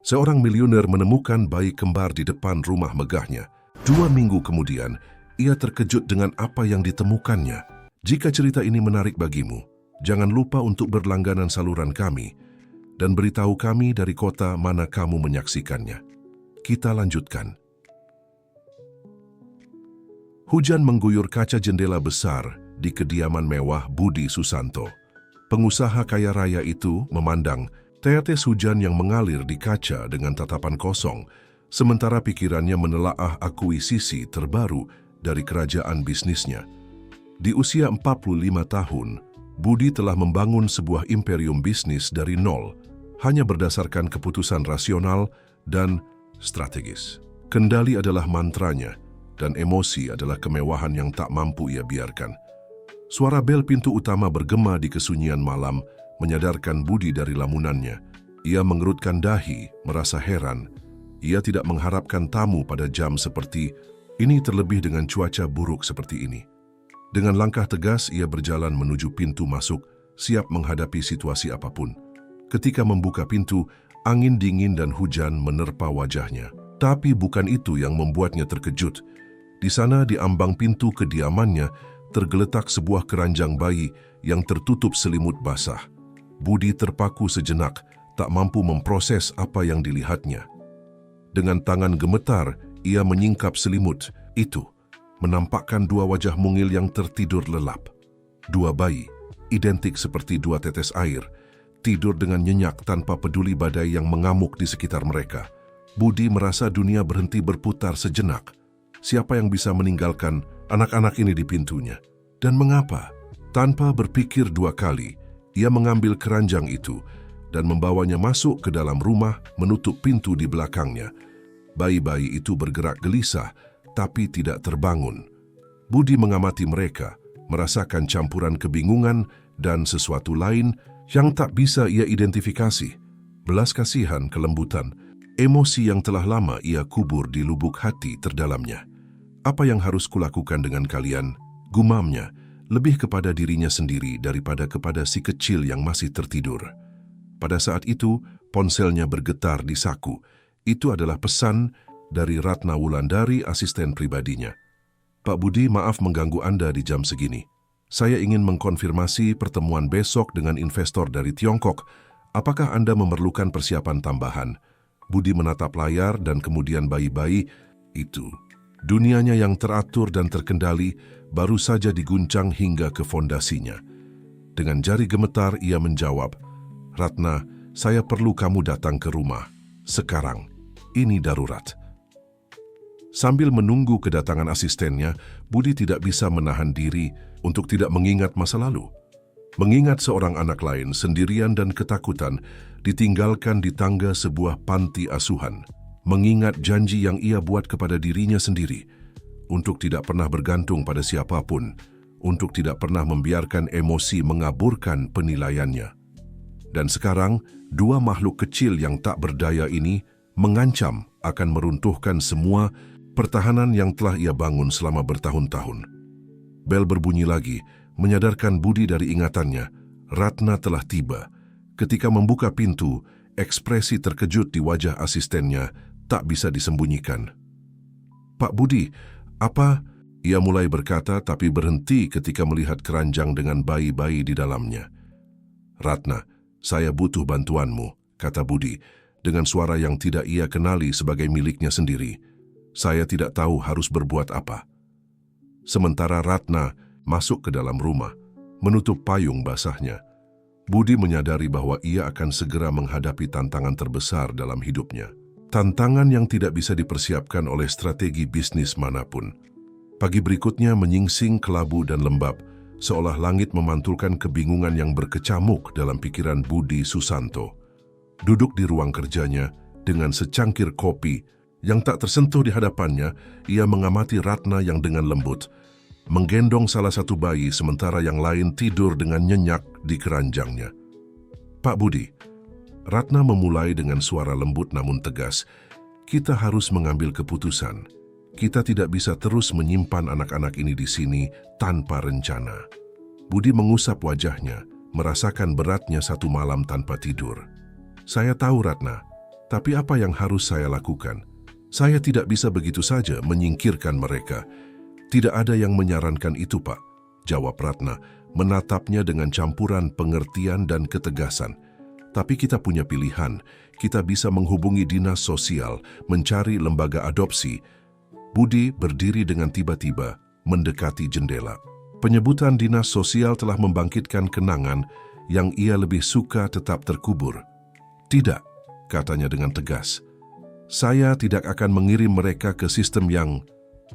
Seorang miliuner menemukan bayi kembar di depan rumah megahnya. 2 minggu kemudian, ia terkejut dengan apa yang ditemukannya. Jika cerita ini menarik bagimu, jangan lupa untuk berlangganan saluran kami dan beritahu kami dari kota mana kamu menyaksikannya. Kita lanjutkan. Hujan mengguyur kaca jendela besar di kediaman mewah Budi Susanto. Pengusaha kaya raya itu memandang tetes hujan yang mengalir di kaca dengan tatapan kosong, sementara pikirannya menelaah akuisisi terbaru dari kerajaan bisnisnya. Di usia 45 tahun, Budi telah membangun sebuah imperium bisnis dari nol, hanya berdasarkan keputusan rasional dan strategis. Kendali adalah mantranya, dan emosi adalah kemewahan yang tak mampu ia biarkan. Suara bel pintu utama bergema di kesunyian malam, menyadarkan Budi dari lamunannya. Ia mengerutkan dahi, merasa heran. Ia tidak mengharapkan tamu pada jam seperti ini, terlebih dengan cuaca buruk seperti ini. Dengan langkah tegas, ia berjalan menuju pintu masuk, siap menghadapi situasi apapun. Ketika membuka pintu, angin dingin dan hujan menerpa wajahnya. Tapi bukan itu yang membuatnya terkejut. Di sana, di ambang pintu kediamannya, tergeletak sebuah keranjang bayi yang tertutup selimut basah. Budi terpaku sejenak, tak mampu memproses apa yang dilihatnya. Dengan tangan gemetar, ia menyingkap selimut itu, menampakkan 2 wajah mungil yang tertidur lelap. 2 bayi, identik seperti 2 tetes air, tidur dengan nyenyak tanpa peduli badai yang mengamuk di sekitar mereka. Budi merasa dunia berhenti berputar sejenak. Siapa yang bisa meninggalkan anak-anak ini di pintunya? Dan mengapa? Tanpa berpikir 2 kali, ia mengambil keranjang itu dan membawanya masuk ke dalam rumah, menutup pintu di belakangnya. Bayi-bayi itu bergerak gelisah, tapi tidak terbangun. Budi mengamati mereka, merasakan campuran kebingungan dan sesuatu lain yang tak bisa ia identifikasi. Belas kasihan, kelembutan, emosi yang telah lama ia kubur di lubuk hati terdalamnya. Apa yang harus kulakukan dengan kalian? Gumamnya, lebih kepada dirinya sendiri daripada kepada si kecil yang masih tertidur. Pada saat itu, ponselnya bergetar di saku. Itu adalah pesan dari Ratna Wulandari, asisten pribadinya. Pak Budi, maaf mengganggu Anda di jam segini. Saya ingin mengkonfirmasi pertemuan besok dengan investor dari Tiongkok. Apakah Anda memerlukan persiapan tambahan? Budi menatap layar dan kemudian bayi-bayi itu. Dunianya yang teratur dan terkendali baru saja diguncang hingga ke fondasinya. Dengan jari gemetar ia menjawab, "Ratna, saya perlu kamu datang ke rumah. Sekarang, ini darurat." Sambil menunggu kedatangan asistennya, Budi tidak bisa menahan diri untuk tidak mengingat masa lalu. Mengingat seorang anak lain sendirian dan ketakutan ditinggalkan di tangga sebuah panti asuhan. Mengingat janji yang ia buat kepada dirinya sendiri untuk tidak pernah bergantung pada siapapun, untuk tidak pernah membiarkan emosi mengaburkan penilaiannya. Dan sekarang, 2 makhluk kecil yang tak berdaya ini mengancam akan meruntuhkan semua pertahanan yang telah ia bangun selama bertahun-tahun. Bel berbunyi lagi, menyadarkan Budi dari ingatannya. Ratna telah tiba. Ketika membuka pintu, ekspresi terkejut di wajah asistennya tak bisa disembunyikan. "Pak Budi, apa?" Ia mulai berkata tapi berhenti ketika melihat keranjang dengan bayi-bayi di dalamnya. "Ratna, saya butuh bantuanmu," kata Budi, dengan suara yang tidak ia kenali sebagai miliknya sendiri. "Saya tidak tahu harus berbuat apa." Sementara Ratna masuk ke dalam rumah, menutup payung basahnya. Budi menyadari bahwa ia akan segera menghadapi tantangan terbesar dalam hidupnya. Tantangan yang tidak bisa dipersiapkan oleh strategi bisnis manapun. Pagi berikutnya menyingsing kelabu dan lembab, seolah langit memantulkan kebingungan yang berkecamuk dalam pikiran Budi Susanto. Duduk di ruang kerjanya, dengan secangkir kopi yang tak tersentuh di hadapannya, ia mengamati Ratna yang dengan lembut menggendong salah satu bayi sementara yang lain tidur dengan nyenyak di keranjangnya. "Pak Budi," Ratna memulai dengan suara lembut namun tegas, "kita harus mengambil keputusan. Kita tidak bisa terus menyimpan anak-anak ini di sini tanpa rencana." Budi mengusap wajahnya, merasakan beratnya 1 malam tanpa tidur. "Saya tahu, Ratna. Tapi apa yang harus saya lakukan? Saya tidak bisa begitu saja menyingkirkan mereka. Tidak ada yang menyarankan itu, Pak, jawab Ratna, menatapnya dengan campuran pengertian dan ketegasan. Tapi kita punya pilihan. Kita bisa menghubungi dinas sosial, mencari lembaga adopsi. Budi berdiri dengan tiba-tiba mendekati jendela. Penyebutan dinas sosial telah membangkitkan kenangan yang ia lebih suka tetap terkubur. Tidak, katanya dengan tegas. Saya tidak akan mengirim mereka ke sistem yang...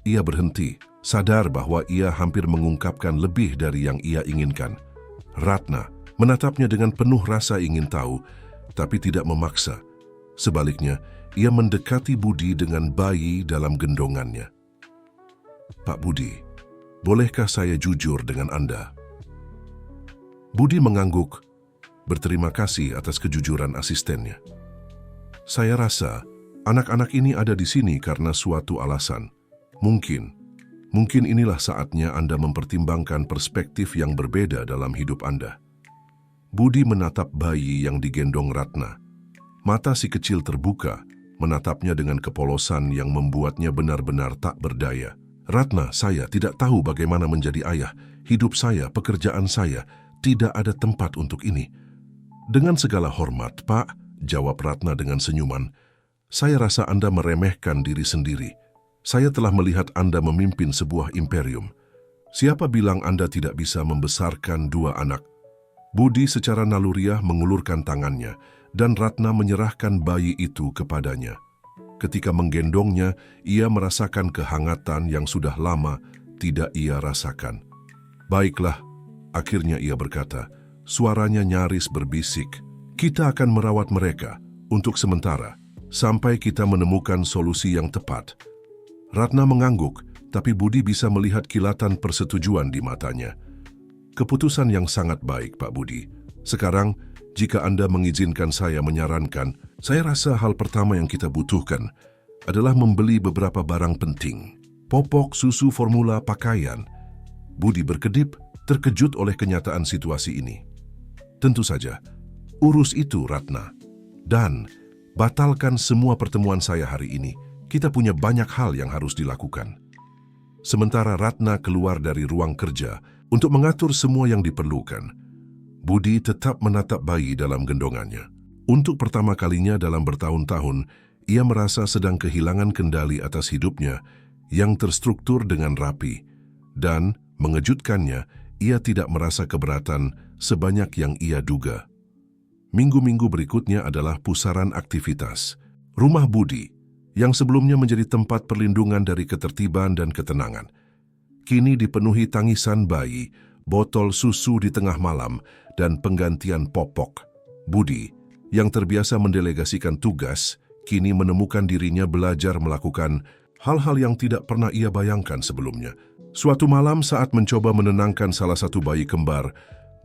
Ia berhenti, sadar bahwa ia hampir mengungkapkan lebih dari yang ia inginkan. Ratna menatapnya dengan penuh rasa ingin tahu, tapi tidak memaksa. Sebaliknya, ia mendekati Budi dengan bayi dalam gendongannya. Pak Budi, bolehkah saya jujur dengan Anda? Budi mengangguk, berterima kasih atas kejujuran asistennya. Saya rasa anak-anak ini ada di sini karena suatu alasan. Mungkin inilah saatnya Anda mempertimbangkan perspektif yang berbeda dalam hidup Anda. Budi menatap bayi yang digendong Ratna. Mata si kecil terbuka, menatapnya dengan kepolosan yang membuatnya benar-benar tak berdaya. Ratna, saya tidak tahu bagaimana menjadi ayah. Hidup saya, pekerjaan saya, tidak ada tempat untuk ini. Dengan segala hormat, Pak, jawab Ratna dengan senyuman, saya rasa Anda meremehkan diri sendiri. Saya telah melihat Anda memimpin sebuah imperium. Siapa bilang Anda tidak bisa membesarkan 2 anak? Budi secara naluriah mengulurkan tangannya, dan Ratna menyerahkan bayi itu kepadanya. Ketika menggendongnya, ia merasakan kehangatan yang sudah lama tidak ia rasakan. Baiklah, akhirnya ia berkata, suaranya nyaris berbisik. Kita akan merawat mereka untuk sementara, sampai kita menemukan solusi yang tepat. Ratna mengangguk, tapi Budi bisa melihat kilatan persetujuan di matanya. Keputusan yang sangat baik, Pak Budi. Sekarang, jika Anda mengizinkan saya menyarankan, saya rasa hal pertama yang kita butuhkan adalah membeli beberapa barang penting. Popok, susu, formula, pakaian. Budi berkedip, terkejut oleh kenyataan situasi ini. Tentu saja, urus itu, Ratna. Dan batalkan semua pertemuan saya hari ini. Kita punya banyak hal yang harus dilakukan. Sementara Ratna keluar dari ruang kerja untuk mengatur semua yang diperlukan, Budi tetap menatap bayi dalam gendongannya. Untuk pertama kalinya dalam bertahun-tahun, ia merasa sedang kehilangan kendali atas hidupnya yang terstruktur dengan rapi. Dan, mengejutkannya, ia tidak merasa keberatan sebanyak yang ia duga. Minggu-minggu berikutnya adalah pusaran aktivitas. Rumah Budi, yang sebelumnya menjadi tempat perlindungan dari ketertiban dan ketenangan, kini dipenuhi tangisan bayi, botol susu di tengah malam, dan penggantian popok. Budi, yang terbiasa mendelegasikan tugas, kini menemukan dirinya belajar melakukan hal-hal yang tidak pernah ia bayangkan sebelumnya. Suatu malam saat mencoba menenangkan salah satu bayi kembar,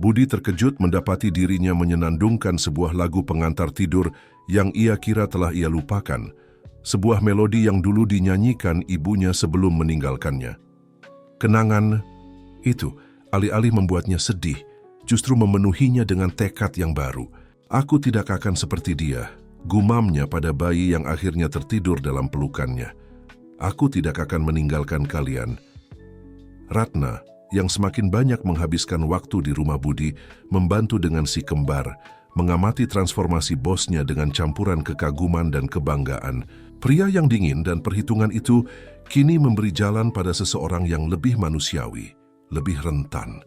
Budi terkejut mendapati dirinya menyenandungkan sebuah lagu pengantar tidur yang ia kira telah ia lupakan. Sebuah melodi yang dulu dinyanyikan ibunya sebelum meninggalkannya. Kenangan itu, alih-alih membuatnya sedih, justru memenuhinya dengan tekad yang baru. Aku tidak akan seperti dia, gumamnya pada bayi yang akhirnya tertidur dalam pelukannya. Aku tidak akan meninggalkan kalian. Ratna, yang semakin banyak menghabiskan waktu di rumah Budi, membantu dengan si kembar, mengamati transformasi bosnya dengan campuran kekaguman dan kebanggaan. Pria yang dingin dan perhitungan itu kini memberi jalan pada seseorang yang lebih manusiawi, lebih rentan.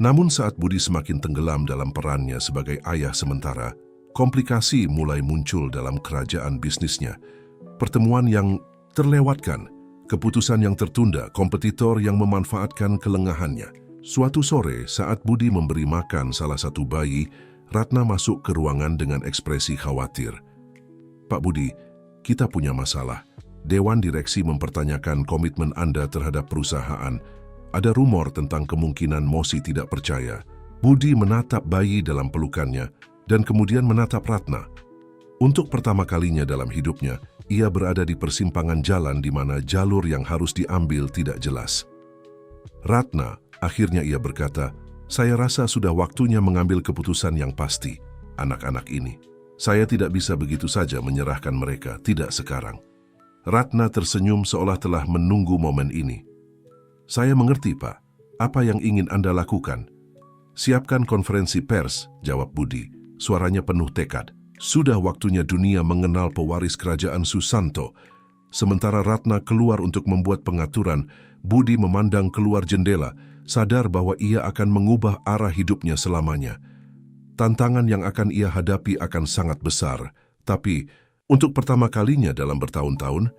Namun saat Budi semakin tenggelam dalam perannya sebagai ayah sementara, komplikasi mulai muncul dalam kerajaan bisnisnya. Pertemuan yang terlewatkan, keputusan yang tertunda, kompetitor yang memanfaatkan kelengahannya. Suatu sore saat Budi memberi makan salah satu bayi, Ratna masuk ke ruangan dengan ekspresi khawatir. Pak Budi, kita punya masalah. Dewan direksi mempertanyakan komitmen Anda terhadap perusahaan. Ada rumor tentang kemungkinan Mosi tidak percaya. Budi menatap bayi dalam pelukannya dan kemudian menatap Ratna. Untuk pertama kalinya dalam hidupnya, ia berada di persimpangan jalan di mana jalur yang harus diambil tidak jelas. Ratna, akhirnya ia berkata, saya rasa sudah waktunya mengambil keputusan yang pasti, anak-anak ini. Saya tidak bisa begitu saja menyerahkan mereka, tidak sekarang. Ratna tersenyum seolah telah menunggu momen ini. Saya mengerti, Pak. Apa yang ingin Anda lakukan? Siapkan konferensi pers, jawab Budi. Suaranya penuh tekad. Sudah waktunya dunia mengenal pewaris kerajaan Susanto. Sementara Ratna keluar untuk membuat pengaturan, Budi memandang keluar jendela, sadar bahwa ia akan mengubah arah hidupnya selamanya. Tantangan yang akan ia hadapi akan sangat besar, tapi untuk pertama kalinya dalam bertahun-tahun,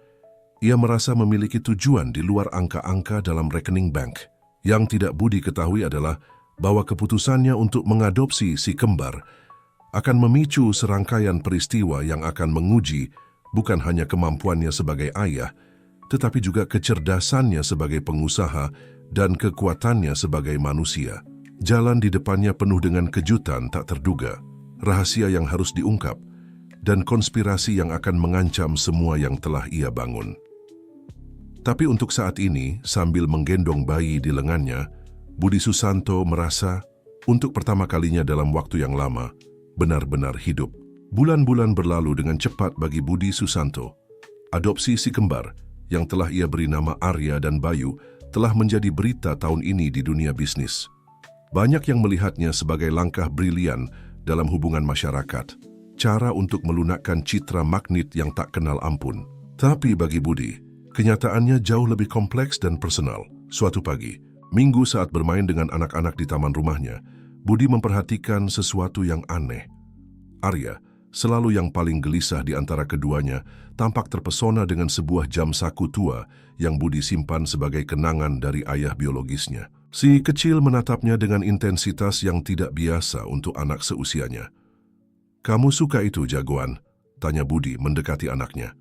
ia merasa memiliki tujuan di luar angka-angka dalam rekening bank. Yang tidak Budi ketahui adalah bahwa keputusannya untuk mengadopsi si kembar akan memicu serangkaian peristiwa yang akan menguji bukan hanya kemampuannya sebagai ayah, tetapi juga kecerdasannya sebagai pengusaha dan kekuatannya sebagai manusia. Jalan di depannya penuh dengan kejutan tak terduga, rahasia yang harus diungkap, dan konspirasi yang akan mengancam semua yang telah ia bangun. Tapi untuk saat ini, sambil menggendong bayi di lengannya, Budi Susanto merasa, untuk pertama kalinya dalam waktu yang lama, benar-benar hidup. Bulan-bulan berlalu dengan cepat bagi Budi Susanto. Adopsi si kembar, yang telah ia beri nama Arya dan Bayu, telah menjadi berita tahun ini di dunia bisnis. Banyak yang melihatnya sebagai langkah brilian dalam hubungan masyarakat, cara untuk melunakkan citra magnet yang tak kenal ampun. Tapi bagi Budi, kenyataannya jauh lebih kompleks dan personal. Suatu pagi, Minggu saat bermain dengan anak-anak di taman rumahnya, Budi memperhatikan sesuatu yang aneh. Arya, selalu yang paling gelisah di antara keduanya, tampak terpesona dengan sebuah jam saku tua yang Budi simpan sebagai kenangan dari ayah biologisnya. Si kecil menatapnya dengan intensitas yang tidak biasa untuk anak seusianya. "Kamu suka itu, jagoan?" tanya Budi mendekati anaknya.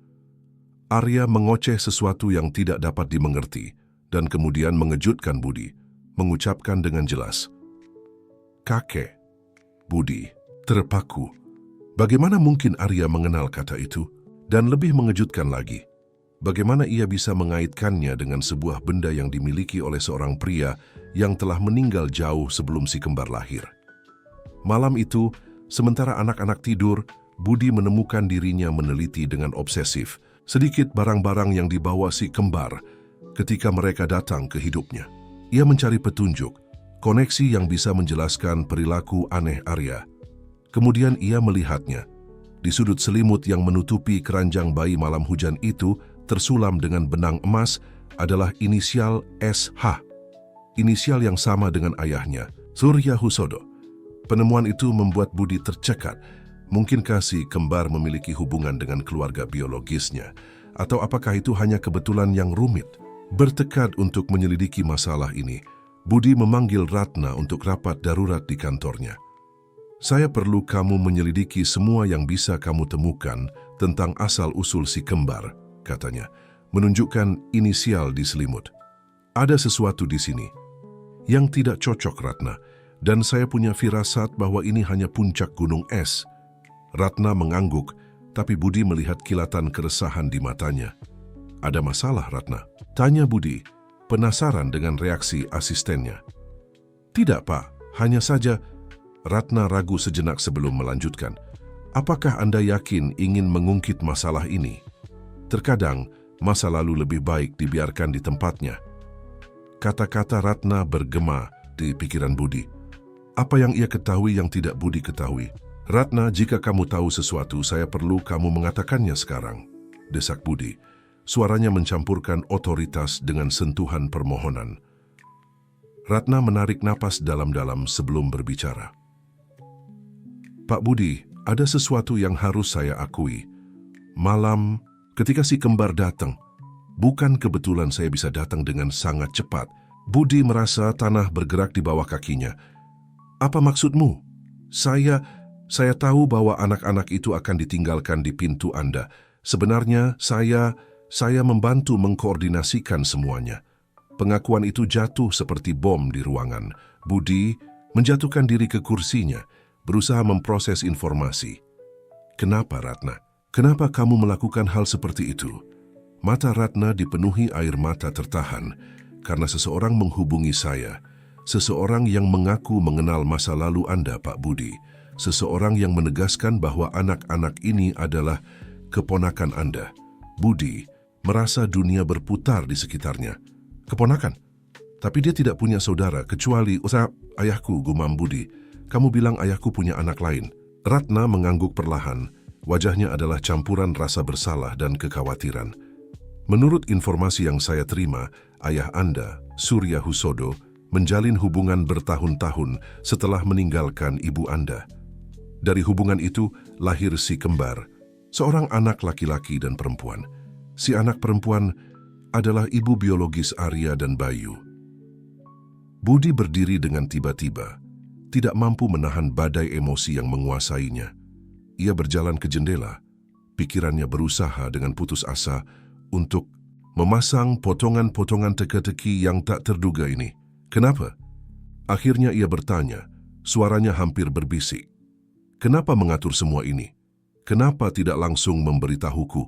Arya mengoceh sesuatu yang tidak dapat dimengerti dan kemudian mengejutkan Budi, mengucapkan dengan jelas, "Kakek." Budi terpaku. Bagaimana mungkin Arya mengenal kata itu? Dan lebih mengejutkan lagi, bagaimana ia bisa mengaitkannya dengan sebuah benda yang dimiliki oleh seorang pria yang telah meninggal jauh sebelum si kembar lahir. Malam itu, sementara anak-anak tidur, Budi menemukan dirinya meneliti dengan obsesif sedikit barang-barang yang dibawa si kembar ketika mereka datang ke hidupnya. Ia mencari petunjuk, koneksi yang bisa menjelaskan perilaku aneh Arya. Kemudian ia melihatnya. Di sudut selimut yang menutupi keranjang bayi malam hujan itu, tersulam dengan benang emas adalah inisial SH. Inisial yang sama dengan ayahnya, Surya Husodo. Penemuan itu membuat Budi tercekat. Mungkinkah si kembar memiliki hubungan dengan keluarga biologisnya? Atau apakah itu hanya kebetulan yang rumit? Bertekad untuk menyelidiki masalah ini, Budi memanggil Ratna untuk rapat darurat di kantornya. "Saya perlu kamu menyelidiki semua yang bisa kamu temukan tentang asal-usul si kembar," katanya, menunjukkan inisial di selimut. "Ada sesuatu di sini yang tidak cocok, Ratna, dan saya punya firasat bahwa ini hanya puncak gunung es." Ratna mengangguk, tapi Budi melihat kilatan keresahan di matanya. "Ada masalah, Ratna?" tanya Budi, penasaran dengan reaksi asistennya. "Tidak, Pak, hanya saja..." Ratna ragu sejenak sebelum melanjutkan. "Apakah Anda yakin ingin mengungkit masalah ini? Terkadang, masa lalu lebih baik dibiarkan di tempatnya." Kata-kata Ratna bergema di pikiran Budi. Apa yang ia ketahui yang tidak Budi ketahui? "Ratna, jika kamu tahu sesuatu, saya perlu kamu mengatakannya sekarang," desak Budi. Suaranya mencampurkan otoritas dengan sentuhan permohonan. Ratna menarik napas dalam-dalam sebelum berbicara. "Pak Budi, ada sesuatu yang harus saya akui. Malam, ketika si kembar datang, bukan kebetulan saya bisa datang dengan sangat cepat." Budi merasa tanah bergerak di bawah kakinya. "Apa maksudmu?" Saya tahu bahwa anak-anak itu akan ditinggalkan di pintu Anda. Sebenarnya saya membantu mengkoordinasikan semuanya." Pengakuan itu jatuh seperti bom di ruangan. Budi menjatuhkan diri ke kursinya, berusaha memproses informasi. "Kenapa, Ratna? Kenapa kamu melakukan hal seperti itu?" Mata Ratna dipenuhi air mata tertahan karena seseorang menghubungi saya. Seseorang yang mengaku mengenal masa lalu Anda, Pak Budi. seseorang yang menegaskan bahwa anak-anak ini adalah keponakan Anda. Budi merasa dunia berputar di sekitarnya. Keponakan? Tapi dia tidak punya saudara kecuali ayahku, gumam Budi. Kamu bilang ayahku punya anak lain. Ratna mengangguk perlahan. Wajahnya adalah campuran rasa bersalah dan kekhawatiran. Menurut informasi yang saya terima, ayah Anda, Surya Husodo, menjalin hubungan bertahun-tahun setelah meninggalkan ibu Anda. Dari hubungan itu lahir si kembar, seorang anak laki-laki dan perempuan. Si anak perempuan adalah ibu biologis Arya dan Bayu. Budi berdiri dengan tiba-tiba, tidak mampu menahan badai emosi yang menguasainya. Ia berjalan ke jendela, pikirannya berusaha dengan putus asa untuk memasang potongan-potongan teka-teki yang tak terduga ini. Kenapa? Akhirnya ia bertanya, suaranya hampir berbisik. Kenapa mengatur semua ini? Kenapa tidak langsung memberitahuku?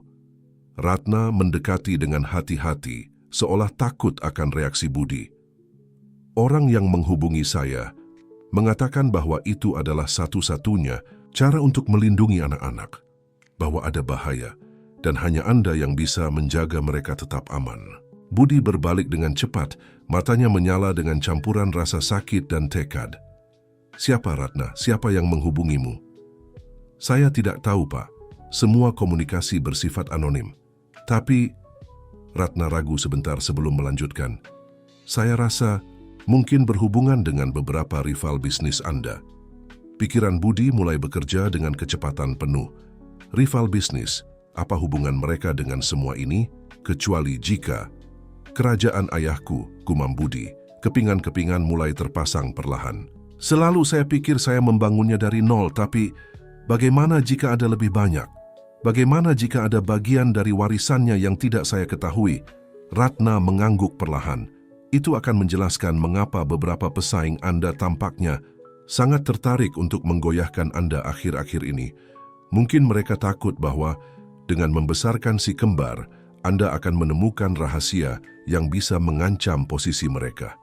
Ratna mendekati dengan hati-hati, seolah takut akan reaksi Budi. Orang yang menghubungi saya mengatakan bahwa itu adalah satu-satunya cara untuk melindungi anak-anak, bahwa ada bahaya, dan hanya Anda yang bisa menjaga mereka tetap aman. Budi berbalik dengan cepat, matanya menyala dengan campuran rasa sakit dan tekad. Siapa Ratna? Siapa yang menghubungimu? Saya tidak tahu, Pak. Semua komunikasi bersifat anonim. Tapi, Ratna ragu sebentar sebelum melanjutkan. Saya rasa mungkin berhubungan dengan beberapa rival bisnis Anda. Pikiran Budi mulai bekerja dengan kecepatan penuh. Rival bisnis, apa hubungan mereka dengan semua ini? Kecuali jika kerajaan ayahku, gumam Budi, kepingan-kepingan mulai terpasang perlahan. Selalu saya pikir saya membangunnya dari nol, tapi bagaimana jika ada lebih banyak? Bagaimana jika ada bagian dari warisannya yang tidak saya ketahui? Ratna mengangguk perlahan. Itu akan menjelaskan mengapa beberapa pesaing Anda tampaknya sangat tertarik untuk menggoyahkan Anda akhir-akhir ini. Mungkin mereka takut bahwa dengan membesarkan si kembar, Anda akan menemukan rahasia yang bisa mengancam posisi mereka.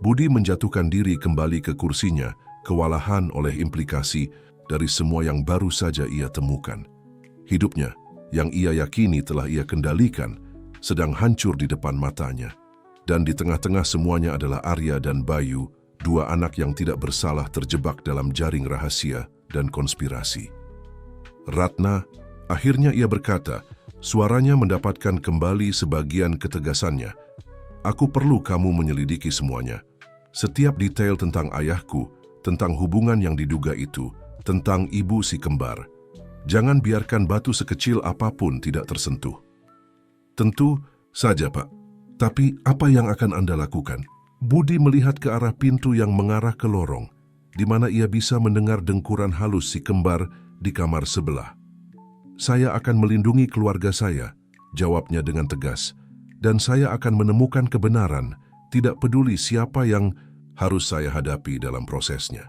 Budi menjatuhkan diri kembali ke kursinya, kewalahan oleh implikasi dari semua yang baru saja ia temukan. Hidupnya, yang ia yakini telah ia kendalikan, sedang hancur di depan matanya. Dan di tengah-tengah semuanya adalah Arya dan Bayu, dua anak yang tidak bersalah terjebak dalam jaring rahasia dan konspirasi. Ratna, akhirnya ia berkata, suaranya mendapatkan kembali sebagian ketegasannya. Aku perlu kamu menyelidiki semuanya. Setiap detail tentang ayahku, tentang hubungan yang diduga itu, tentang ibu si kembar. Jangan biarkan batu sekecil apapun tidak tersentuh. Tentu saja, Pak. Tapi apa yang akan Anda lakukan? Budi melihat ke arah pintu yang mengarah ke lorong, di mana ia bisa mendengar dengkuran halus si kembar di kamar sebelah. Saya akan melindungi keluarga saya, jawabnya dengan tegas. Dan saya akan menemukan kebenaran, tidak peduli siapa yang harus saya hadapi dalam prosesnya.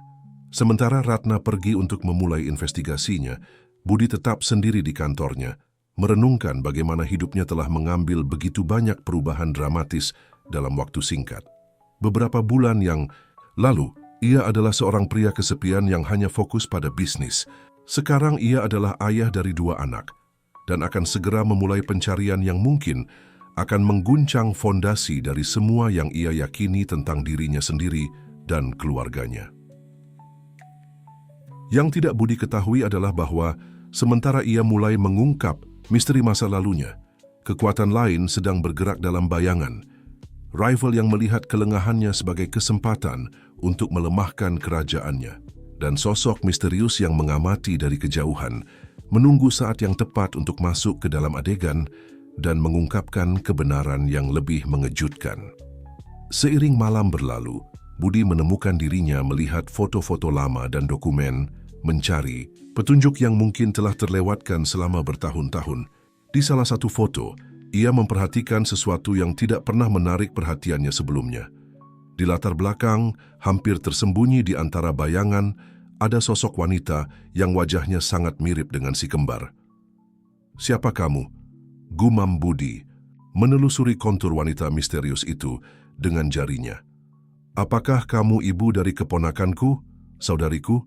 Sementara Ratna pergi untuk memulai investigasinya, Budi tetap sendiri di kantornya, merenungkan bagaimana hidupnya telah mengambil begitu banyak perubahan dramatis dalam waktu singkat. Beberapa bulan yang lalu, ia adalah seorang pria kesepian yang hanya fokus pada bisnis. Sekarang ia adalah ayah dari 2 anak, dan akan segera memulai pencarian yang mungkin akan mengguncang fondasi dari semua yang ia yakini tentang dirinya sendiri dan keluarganya. Yang tidak Budi ketahui adalah bahwa sementara ia mulai mengungkap misteri masa lalunya, kekuatan lain sedang bergerak dalam bayangan. Rival yang melihat kelengahannya sebagai kesempatan untuk melemahkan kerajaannya. Dan sosok misterius yang mengamati dari kejauhan, menunggu saat yang tepat untuk masuk ke dalam adegan dan mengungkapkan kebenaran yang lebih mengejutkan. Seiring malam berlalu, Budi menemukan dirinya melihat foto-foto lama dan dokumen, mencari petunjuk yang mungkin telah terlewatkan selama bertahun-tahun. Di salah satu foto, ia memperhatikan sesuatu yang tidak pernah menarik perhatiannya sebelumnya. Di latar belakang, hampir tersembunyi di antara bayangan, ada sosok wanita yang wajahnya sangat mirip dengan si kembar. Siapa kamu? Gumam Budi, menelusuri kontur wanita misterius itu dengan jarinya. Apakah kamu ibu dari keponakanku, saudariku?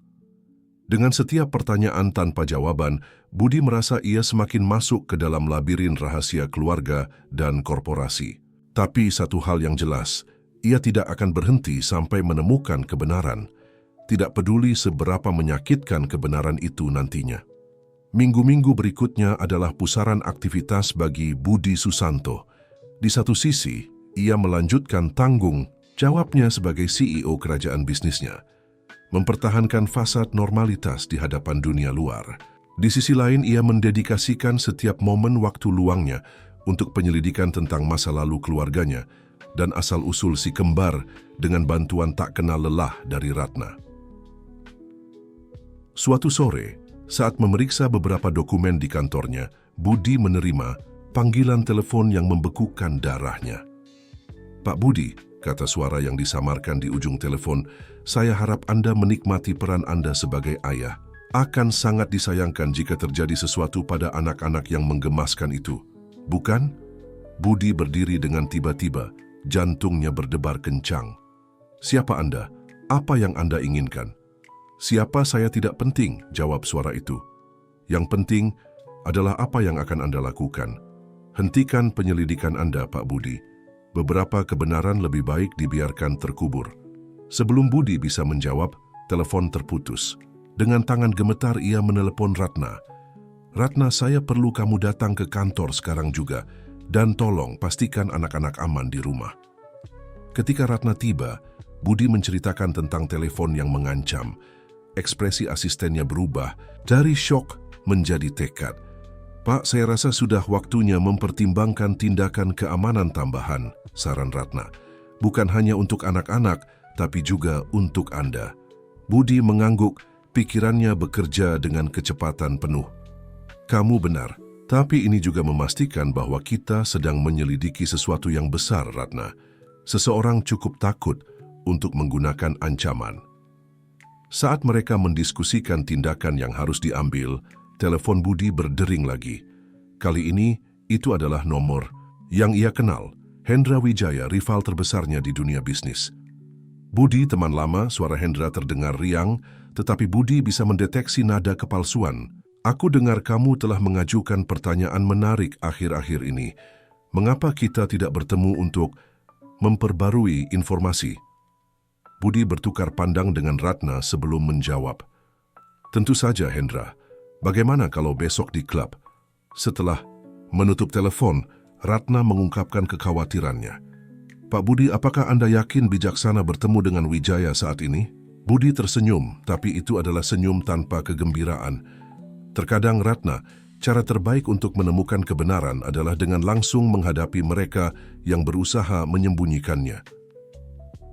Dengan setiap pertanyaan tanpa jawaban, Budi merasa ia semakin masuk ke dalam labirin rahasia keluarga dan korporasi. Tapi satu hal yang jelas, ia tidak akan berhenti sampai menemukan kebenaran. Tidak peduli seberapa menyakitkan kebenaran itu nantinya. Minggu-minggu berikutnya adalah pusaran aktivitas bagi Budi Susanto. Di satu sisi, ia melanjutkan tanggung jawabnya sebagai CEO kerajaan bisnisnya, mempertahankan fasad normalitas di hadapan dunia luar. Di sisi lain, ia mendedikasikan setiap momen waktu luangnya untuk penyelidikan tentang masa lalu keluarganya dan asal-usul si kembar dengan bantuan tak kenal lelah dari Ratna. Suatu sore, saat memeriksa beberapa dokumen di kantornya, Budi menerima panggilan telepon yang membekukan darahnya. "Pak Budi," kata suara yang disamarkan di ujung telepon, "saya harap Anda menikmati peran Anda sebagai ayah. Akan sangat disayangkan jika terjadi sesuatu pada anak-anak yang menggemaskan itu. Bukan?" Budi berdiri dengan tiba-tiba, jantungnya berdebar kencang. "Siapa Anda? Apa yang Anda inginkan?" "Siapa saya tidak penting," jawab suara itu. "Yang penting adalah apa yang akan Anda lakukan. Hentikan penyelidikan Anda, Pak Budi. Beberapa kebenaran lebih baik dibiarkan terkubur." Sebelum Budi bisa menjawab, telepon terputus. Dengan tangan gemetar ia menelepon Ratna. "Ratna, saya perlu kamu datang ke kantor sekarang juga, dan tolong pastikan anak-anak aman di rumah." Ketika Ratna tiba, Budi menceritakan tentang telepon yang mengancam. Ekspresi asistennya berubah dari syok menjadi tekad. "Pak, saya rasa sudah waktunya mempertimbangkan tindakan keamanan tambahan," saran Ratna. "Bukan hanya untuk anak-anak, tapi juga untuk Anda." Budi mengangguk, pikirannya bekerja dengan kecepatan penuh. "Kamu benar, tapi ini juga memastikan bahwa kita sedang menyelidiki sesuatu yang besar, Ratna. Seseorang cukup takut untuk menggunakan ancaman." Saat mereka mendiskusikan tindakan yang harus diambil, telepon Budi berdering lagi. Kali ini, itu adalah nomor yang ia kenal, Hendra Wijaya, rival terbesarnya di dunia bisnis. "Budi, teman lama," suara Hendra terdengar riang, tetapi Budi bisa mendeteksi nada kepalsuan. "Aku dengar kamu telah mengajukan pertanyaan menarik akhir-akhir ini. Mengapa kita tidak bertemu untuk memperbarui informasi?" Budi bertukar pandang dengan Ratna sebelum menjawab. "Tentu saja, Hendra. Bagaimana kalau besok di klub?" Setelah menutup telepon, Ratna mengungkapkan kekhawatirannya. "Pak Budi, apakah Anda yakin bijaksana bertemu dengan Wijaya saat ini?" Budi tersenyum, tapi itu adalah senyum tanpa kegembiraan. Terkadang, Ratna, cara terbaik untuk menemukan kebenaran adalah dengan langsung menghadapi mereka yang berusaha menyembunyikannya.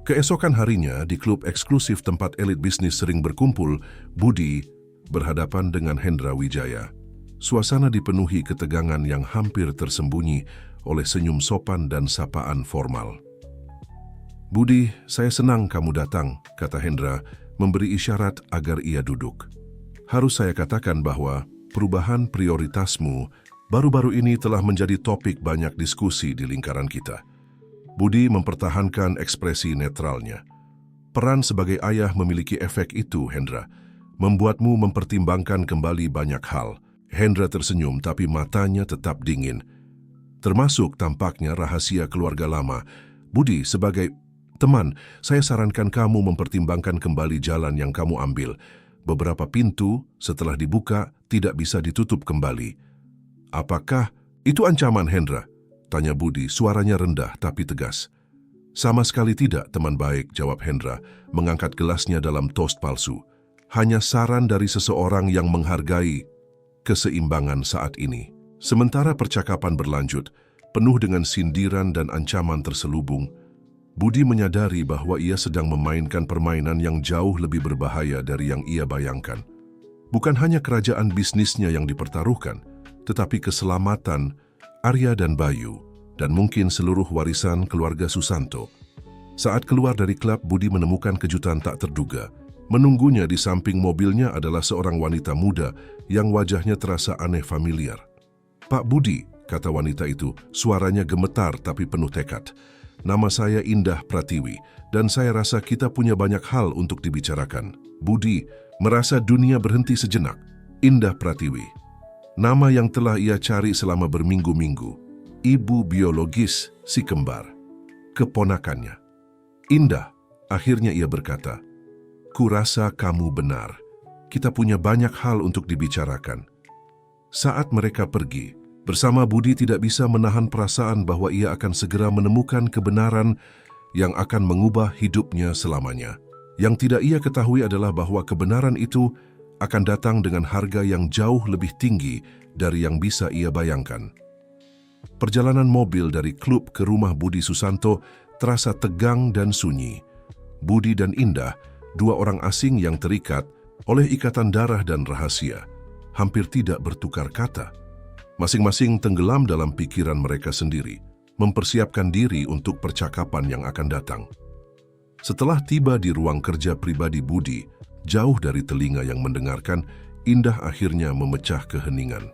Keesokan harinya, di klub eksklusif tempat elit bisnis sering berkumpul, Budi berhadapan dengan Hendra Wijaya. Suasana dipenuhi ketegangan yang hampir tersembunyi oleh senyum sopan dan sapaan formal. "Budi, saya senang kamu datang," kata Hendra, memberi isyarat agar ia duduk. "Harus saya katakan bahwa perubahan prioritasmu baru-baru ini telah menjadi topik banyak diskusi di lingkaran kita." Budi mempertahankan ekspresi netralnya. "Peran sebagai ayah memiliki efek itu, Hendra. Membuatmu mempertimbangkan kembali banyak hal." Hendra tersenyum, tapi matanya tetap dingin. "Termasuk tampaknya rahasia keluarga lama. Budi, sebagai teman, saya sarankan kamu mempertimbangkan kembali jalan yang kamu ambil. Beberapa pintu setelah dibuka tidak bisa ditutup kembali." "Apakah itu ancaman, Hendra?" tanya Budi, suaranya rendah tapi tegas. "Sama sekali tidak, teman baik," jawab Hendra, mengangkat gelasnya dalam toast palsu. "Hanya saran dari seseorang yang menghargai keseimbangan saat ini." Sementara percakapan berlanjut, penuh dengan sindiran dan ancaman terselubung, Budi menyadari bahwa ia sedang memainkan permainan yang jauh lebih berbahaya dari yang ia bayangkan. Bukan hanya kerajaan bisnisnya yang dipertaruhkan, tetapi keselamatan Arya dan Bayu, dan mungkin seluruh warisan keluarga Susanto. Saat keluar dari klub, Budi menemukan kejutan tak terduga. Menunggunya di samping mobilnya adalah seorang wanita muda yang wajahnya terasa aneh familiar. "Pak Budi," kata wanita itu, suaranya gemetar tapi penuh tekad. "Nama saya Indah Pratiwi, dan saya rasa kita punya banyak hal untuk dibicarakan." Budi Merasa dunia berhenti sejenak, Indah Pratiwi, nama yang telah ia cari selama berminggu-minggu, ibu biologis si kembar, keponakannya. Indah, akhirnya ia berkata, "Kurasa kamu benar. Kita punya banyak hal untuk dibicarakan." Saat mereka pergi, bersama Budi tidak bisa menahan perasaan bahwa ia akan segera menemukan kebenaran yang akan mengubah hidupnya selamanya. Yang tidak ia ketahui adalah bahwa kebenaran itu akan datang dengan harga yang jauh lebih tinggi dari yang bisa ia bayangkan. Perjalanan mobil dari klub ke rumah Budi Susanto terasa tegang dan sunyi. Budi dan Indah, dua orang asing yang terikat oleh ikatan darah dan rahasia, hampir tidak bertukar kata. Masing-masing tenggelam dalam pikiran mereka sendiri, mempersiapkan diri untuk percakapan yang akan datang. Setelah tiba di ruang kerja pribadi Budi, jauh dari telinga yang mendengarkan, Indah akhirnya memecah keheningan.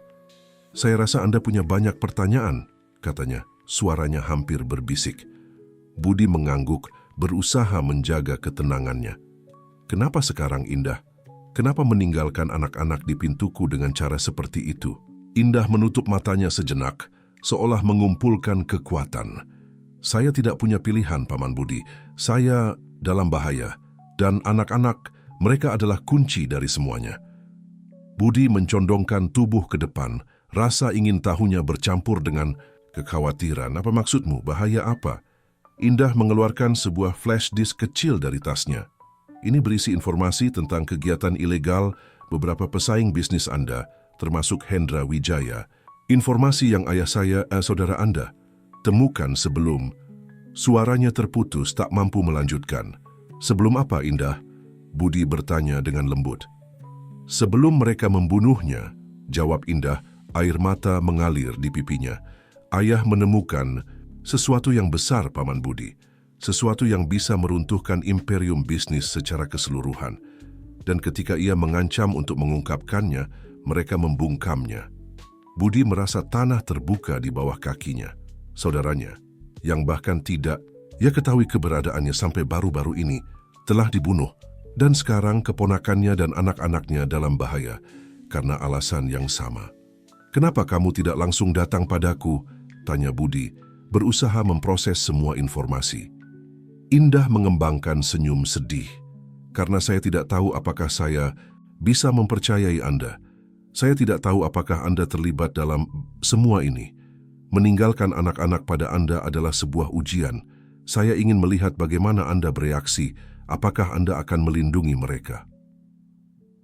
"Saya rasa Anda punya banyak pertanyaan," katanya, suaranya hampir berbisik. Budi mengangguk, berusaha menjaga ketenangannya. "Kenapa sekarang, Indah? Kenapa meninggalkan anak-anak di pintuku dengan cara seperti itu?" Indah menutup matanya sejenak, seolah mengumpulkan kekuatan. "Saya tidak punya pilihan, Paman Budi. Saya dalam bahaya, dan anak-anak, mereka adalah kunci dari semuanya." Budi mencondongkan tubuh ke depan, rasa ingin tahunya bercampur dengan kekhawatiran. "Apa maksudmu? Bahaya apa?" Indah mengeluarkan sebuah flash disk kecil dari tasnya. "Ini berisi informasi tentang kegiatan ilegal beberapa pesaing bisnis Anda, termasuk Hendra Wijaya. Informasi yang ayah saya, saudara Anda, temukan sebelum..." Suaranya terputus, tak mampu melanjutkan. "Sebelum apa, Indah?" Budi bertanya dengan lembut. "Sebelum mereka membunuhnya," jawab Indah, air mata mengalir di pipinya. "Ayah menemukan sesuatu yang besar, Paman Budi. Sesuatu yang bisa meruntuhkan imperium bisnis secara keseluruhan. Dan ketika ia mengancam untuk mengungkapkannya, mereka membungkamnya." Budi merasa tanah terbuka di bawah kakinya. Saudaranya, yang bahkan tidak ia ketahui keberadaannya sampai baru-baru ini, telah dibunuh, dan sekarang keponakannya dan anak-anaknya dalam bahaya karena alasan yang sama. "Kenapa kamu tidak langsung datang padaku?" tanya Budi, berusaha memproses semua informasi. Indah mengembangkan senyum sedih. "Karena saya tidak tahu apakah saya bisa mempercayai Anda. Saya tidak tahu apakah Anda terlibat dalam semua ini. Meninggalkan anak-anak pada Anda adalah sebuah ujian. Saya ingin melihat bagaimana Anda bereaksi, apakah Anda akan melindungi mereka."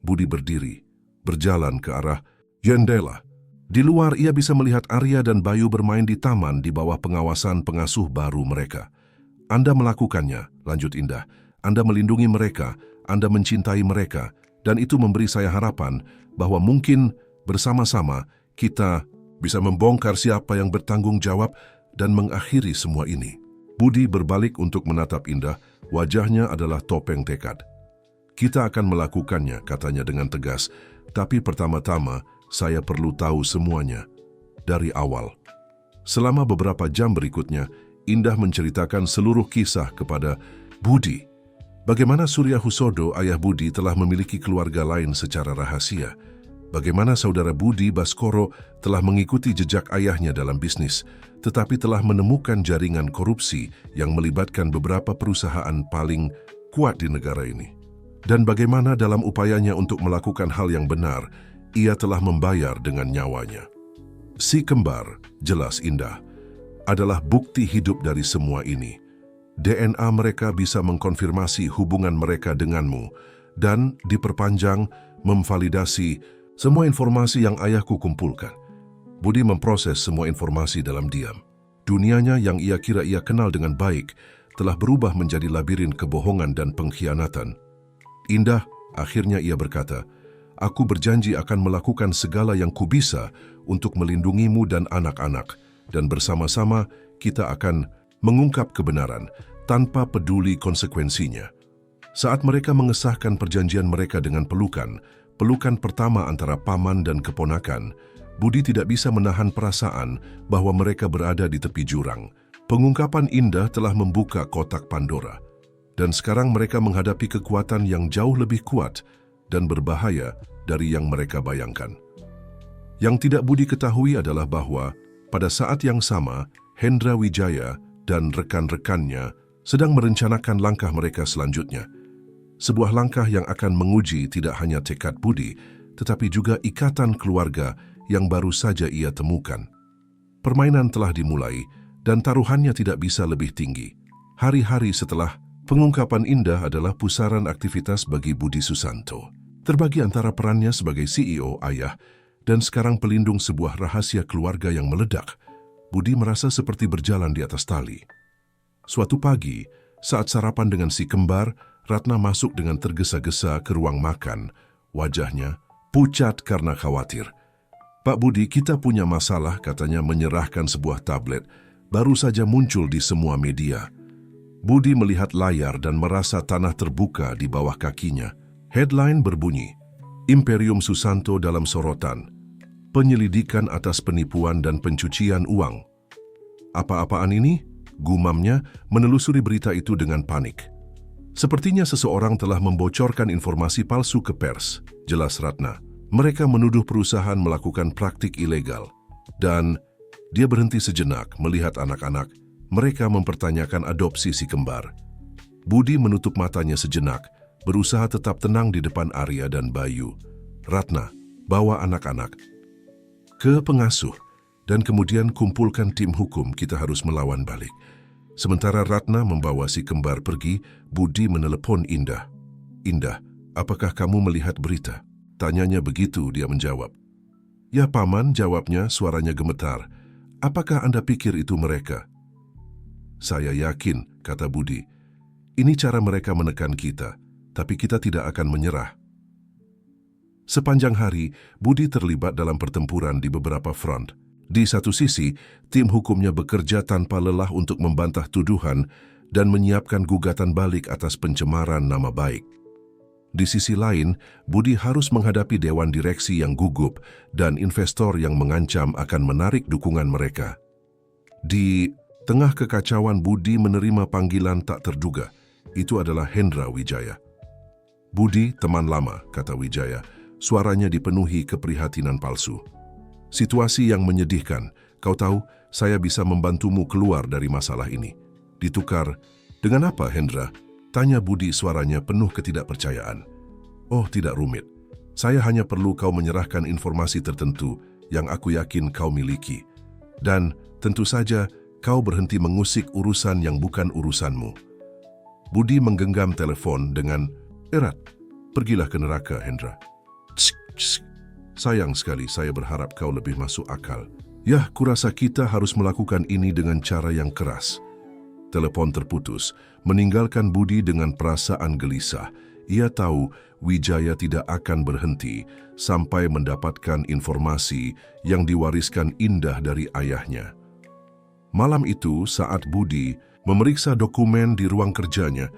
Budi berdiri, berjalan ke arah jendela. Di luar ia bisa melihat Arya dan Bayu bermain di taman di bawah pengawasan pengasuh baru mereka. "Anda melakukannya," lanjut Indah. "Anda melindungi mereka, Anda mencintai mereka, dan itu memberi saya harapan bahwa mungkin bersama-sama kita bisa membongkar siapa yang bertanggung jawab dan mengakhiri semua ini." Budi berbalik untuk menatap Indah, wajahnya adalah topeng tekad. "Kita akan melakukannya," katanya dengan tegas, "tapi pertama-tama saya perlu tahu semuanya dari awal." Selama beberapa jam berikutnya, Indah menceritakan seluruh kisah kepada Budi. Bagaimana Surya Husodo, ayah Budi, telah memiliki keluarga lain secara rahasia. Bagaimana saudara Budi Baskoro telah mengikuti jejak ayahnya dalam bisnis, tetapi telah menemukan jaringan korupsi yang melibatkan beberapa perusahaan paling kuat di negara ini. Dan bagaimana dalam upayanya untuk melakukan hal yang benar, ia telah membayar dengan nyawanya. Si kembar, jelas Indah, adalah bukti hidup dari semua ini. DNA mereka bisa mengkonfirmasi hubungan mereka denganmu dan diperpanjang, memvalidasi semua informasi yang ayahku kumpulkan. Budi memproses semua informasi dalam diam. Dunianya yang ia kira ia kenal dengan baik telah berubah menjadi labirin kebohongan dan pengkhianatan. "Indah," akhirnya ia berkata, "aku berjanji akan melakukan segala yang kubisa untuk melindungimu dan anak-anak, dan bersama-sama kita akan mengungkap kebenaran tanpa peduli konsekuensinya." Saat mereka mengesahkan perjanjian mereka dengan pelukan pertama antara paman dan keponakan, Budi tidak bisa menahan perasaan bahwa mereka berada di tepi jurang. Pengungkapan Indah telah membuka kotak Pandora, dan sekarang mereka menghadapi kekuatan yang jauh lebih kuat dan berbahaya dari yang mereka bayangkan. Yang tidak Budi ketahui adalah bahwa pada saat yang sama, Hendra Wijaya dan rekan-rekannya sedang merencanakan langkah mereka selanjutnya. Sebuah langkah yang akan menguji tidak hanya tekad Budi, tetapi juga ikatan keluarga yang baru saja ia temukan. Permainan telah dimulai dan taruhannya tidak bisa lebih tinggi. Hari-hari setelah pengungkapan indah adalah pusaran aktivitas bagi Budi Susanto. Terbagi antara perannya sebagai CEO, ayah, dan sekarang pelindung sebuah rahasia keluarga yang meledak, Budi merasa seperti berjalan di atas tali. Suatu pagi, saat sarapan dengan si kembar, Ratna masuk dengan tergesa-gesa ke ruang makan. Wajahnya pucat karena khawatir. "Pak Budi, kita punya masalah," katanya menyerahkan sebuah tablet. Baru saja muncul di semua media. Budi melihat layar dan merasa tanah terbuka di bawah kakinya. Headline berbunyi, Imperium Susanto dalam sorotan. Penyelidikan atas penipuan dan pencucian uang. Apa-apaan ini? Gumamnya menelusuri berita itu dengan panik. Sepertinya seseorang telah membocorkan informasi palsu ke pers, jelas Ratna. Mereka menuduh perusahaan melakukan praktik ilegal. Dan dia berhenti sejenak melihat anak-anak. Mereka mempertanyakan adopsi si kembar. Budi menutup matanya sejenak, berusaha tetap tenang di depan Arya dan Bayu. "Ratna, bawa anak-anak ke pengasuh, dan kemudian kumpulkan tim hukum, kita harus melawan balik." Sementara Ratna membawa si kembar pergi, Budi menelepon Indah. "Indah, apakah kamu melihat berita?" Tanyanya begitu, dia menjawab. "Ya Paman," jawabnya, suaranya gemetar. "Apakah Anda pikir itu mereka?" "Saya yakin," kata Budi. "Ini cara mereka menekan kita, tapi kita tidak akan menyerah." Sepanjang hari, Budi terlibat dalam pertempuran di beberapa front. Di satu sisi, tim hukumnya bekerja tanpa lelah untuk membantah tuduhan dan menyiapkan gugatan balik atas pencemaran nama baik. Di sisi lain, Budi harus menghadapi dewan direksi yang gugup dan investor yang mengancam akan menarik dukungan mereka. Di tengah kekacauan, Budi menerima panggilan tak terduga. Itu adalah Hendra Wijaya. "Budi, teman lama," kata Wijaya. Suaranya dipenuhi keprihatinan palsu. "Situasi yang menyedihkan. Kau tahu, saya bisa membantumu keluar dari masalah ini." "Ditukar dengan apa, Hendra?" tanya Budi, suaranya penuh ketidakpercayaan. "Oh, tidak rumit. Saya hanya perlu kau menyerahkan informasi tertentu yang aku yakin kau miliki. Dan tentu saja kau berhenti mengusik urusan yang bukan urusanmu." Budi menggenggam telepon dengan erat. "Pergilah ke neraka, Hendra." "Tsk, tsk. Sayang sekali, saya berharap kau lebih masuk akal." "Yah, kurasa kita harus melakukan ini dengan cara yang keras." Telepon terputus, meninggalkan Budi dengan perasaan gelisah. Ia tahu Wijaya tidak akan berhenti sampai mendapatkan informasi yang diwariskan Indah dari ayahnya. Malam itu, saat Budi memeriksa dokumen di ruang kerjanya,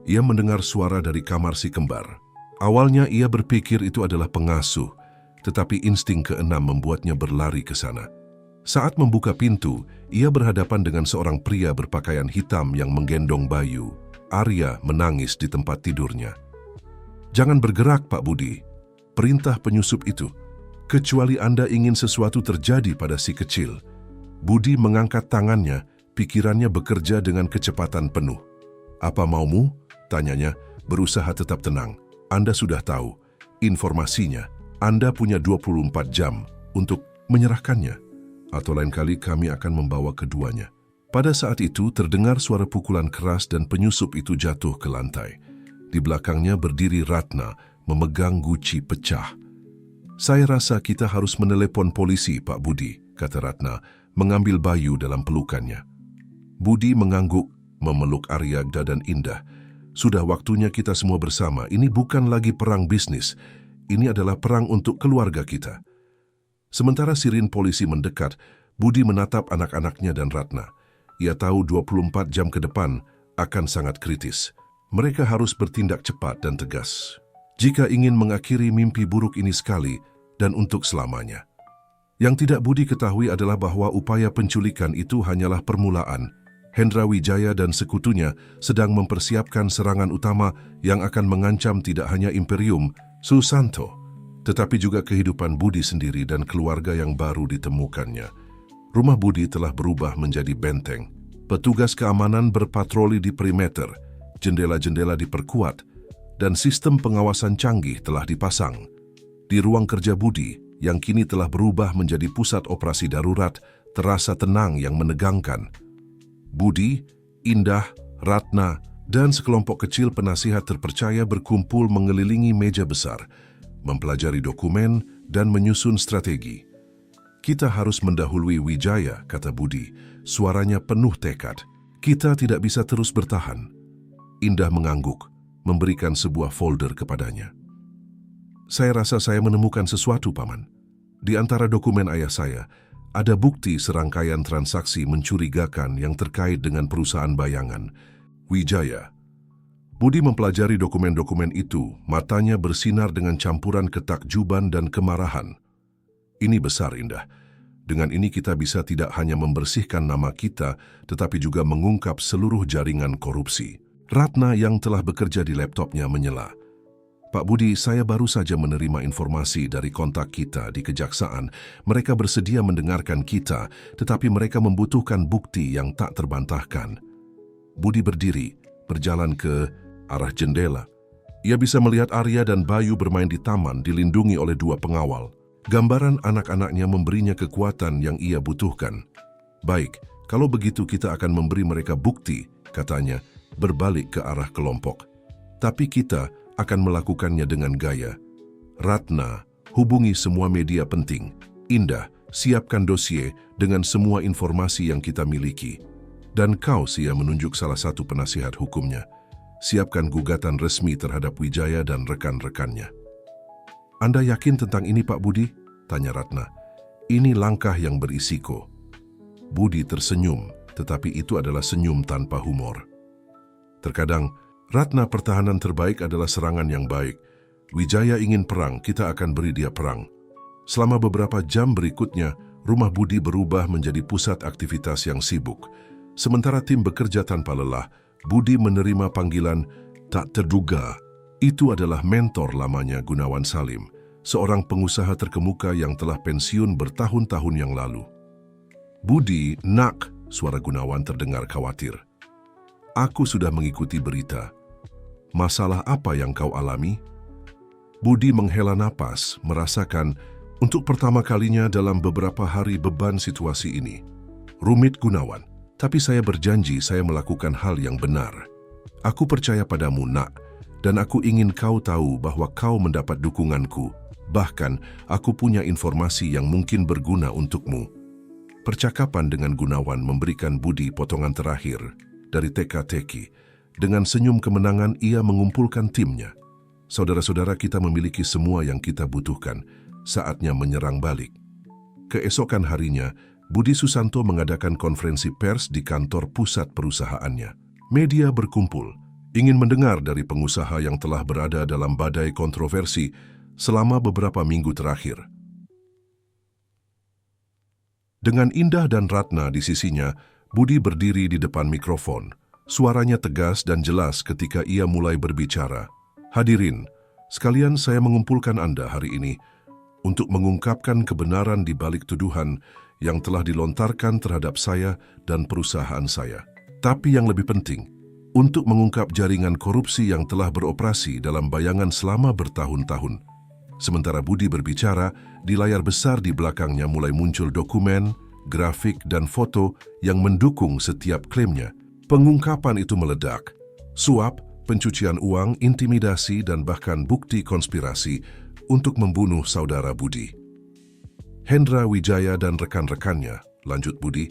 ia mendengar suara dari kamar si kembar. Awalnya ia berpikir itu adalah pengasuh, tetapi insting keenam membuatnya berlari ke sana. Saat membuka pintu, ia berhadapan dengan seorang pria berpakaian hitam yang menggendong Bayu. Arya menangis di tempat tidurnya. "Jangan bergerak, Pak Budi," perintah penyusup itu. "Kecuali Anda ingin sesuatu terjadi pada si kecil." Budi mengangkat tangannya, pikirannya bekerja dengan kecepatan penuh. "Apa maumu?" tanyanya, berusaha tetap tenang. "Anda sudah tahu informasinya. Anda punya 24 jam untuk menyerahkannya, atau lain kali kami akan membawa keduanya." Pada saat itu terdengar suara pukulan keras dan penyusup itu jatuh ke lantai. Di belakangnya berdiri Ratna, memegang guci pecah. "Saya rasa kita harus menelepon polisi, Pak Budi," kata Ratna, mengambil Bayu dalam pelukannya. Budi mengangguk, memeluk Arya dan Indah. "Sudah waktunya kita semua bersama. Ini bukan lagi perang bisnis. Ini adalah perang untuk keluarga kita." Sementara sirin polisi mendekat, Budi menatap anak-anaknya dan Ratna. Ia tahu 24 jam ke depan akan sangat kritis. Mereka harus bertindak cepat dan tegas jika ingin mengakhiri mimpi buruk ini sekali dan untuk selamanya. Yang tidak Budi ketahui adalah bahwa upaya penculikan itu hanyalah permulaan. Hendra Wijaya dan sekutunya sedang mempersiapkan serangan utama yang akan mengancam tidak hanya Imperium Susanto, tetapi juga kehidupan Budi sendiri dan keluarga yang baru ditemukannya. Rumah Budi telah berubah menjadi benteng. Petugas keamanan berpatroli di perimeter, jendela-jendela diperkuat, dan sistem pengawasan canggih telah dipasang. Di ruang kerja Budi, yang kini telah berubah menjadi pusat operasi darurat, terasa tenang yang menegangkan. Budi, Indah, Ratna, dan sekelompok kecil penasihat terpercaya berkumpul mengelilingi meja besar, mempelajari dokumen dan menyusun strategi. Kita harus mendahului Wijaya, kata Budi, suaranya penuh tekad. Kita tidak bisa terus bertahan. Indah mengangguk, memberikan sebuah folder kepadanya. Saya rasa saya menemukan sesuatu, Paman. Di antara dokumen ayah saya, ada bukti serangkaian transaksi mencurigakan yang terkait dengan perusahaan bayangan, Wijaya. Budi mempelajari dokumen-dokumen itu, matanya bersinar dengan campuran ketakjuban dan kemarahan. Ini besar, Indah. Dengan ini kita bisa tidak hanya membersihkan nama kita, tetapi juga mengungkap seluruh jaringan korupsi. Ratna yang telah bekerja di laptopnya menyela. Pak Budi, saya baru saja menerima informasi dari kontak kita di kejaksaan. Mereka bersedia mendengarkan kita, tetapi mereka membutuhkan bukti yang tak terbantahkan. Budi berdiri, berjalan ke arah jendela. Ia bisa melihat Arya dan Bayu bermain di taman dilindungi oleh 2 pengawal. Gambaran anak-anaknya memberinya kekuatan yang ia butuhkan. Baik, kalau begitu kita akan memberi mereka bukti, katanya, berbalik ke arah kelompok. Tapi kita akan melakukannya dengan gaya. Ratna, hubungi semua media penting. Indah, siapkan dosie dengan semua informasi yang kita miliki. Dan kau, Sia, menunjuk salah satu penasihat hukumnya. Siapkan gugatan resmi terhadap Wijaya dan rekan-rekannya. Anda yakin tentang ini, Pak Budi? Tanya Ratna. Ini langkah yang berisiko. Budi tersenyum, tetapi itu adalah senyum tanpa humor. Terkadang, Ratna, pertahanan terbaik adalah serangan yang baik. Wijaya ingin perang, kita akan beri dia perang. Selama beberapa jam berikutnya, rumah Budi berubah menjadi pusat aktivitas yang sibuk. Sementara tim bekerja tanpa lelah, Budi menerima panggilan tak terduga. Itu adalah mentor lamanya, Gunawan Salim, seorang pengusaha terkemuka yang telah pensiun bertahun-tahun yang lalu. Budi, nak, suara Gunawan terdengar khawatir. Aku sudah mengikuti berita. Masalah apa yang kau alami? Budi menghela napas, merasakan untuk pertama kalinya dalam beberapa hari beban situasi ini. Rumit, Gunawan. Tapi saya berjanji saya melakukan hal yang benar. Aku percaya padamu, nak, dan aku ingin kau tahu bahwa kau mendapat dukunganku. Bahkan, aku punya informasi yang mungkin berguna untukmu. Percakapan dengan Gunawan memberikan Budi potongan terakhir dari teka-teki. Dengan senyum kemenangan, ia mengumpulkan timnya. Saudara-saudara, kita memiliki semua yang kita butuhkan. Saatnya menyerang balik. Keesokan harinya, Budi Susanto mengadakan konferensi pers di kantor pusat perusahaannya. Media berkumpul, ingin mendengar dari pengusaha yang telah berada dalam badai kontroversi selama beberapa minggu terakhir. Dengan Indah dan Ratna di sisinya, Budi berdiri di depan mikrofon. Suaranya tegas dan jelas ketika ia mulai berbicara. Hadirin, sekalian saya mengumpulkan Anda hari ini untuk mengungkapkan kebenaran di balik tuduhan yang telah dilontarkan terhadap saya dan perusahaan saya. Tapi yang lebih penting, untuk mengungkap jaringan korupsi yang telah beroperasi dalam bayangan selama bertahun-tahun. Sementara Budi berbicara, di layar besar di belakangnya mulai muncul dokumen, grafik, dan foto yang mendukung setiap klaimnya. Pengungkapan itu meledak. Suap, pencucian uang, intimidasi, dan bahkan bukti konspirasi untuk membunuh saudara Budi. Hendra Wijaya dan rekan-rekannya, lanjut Budi,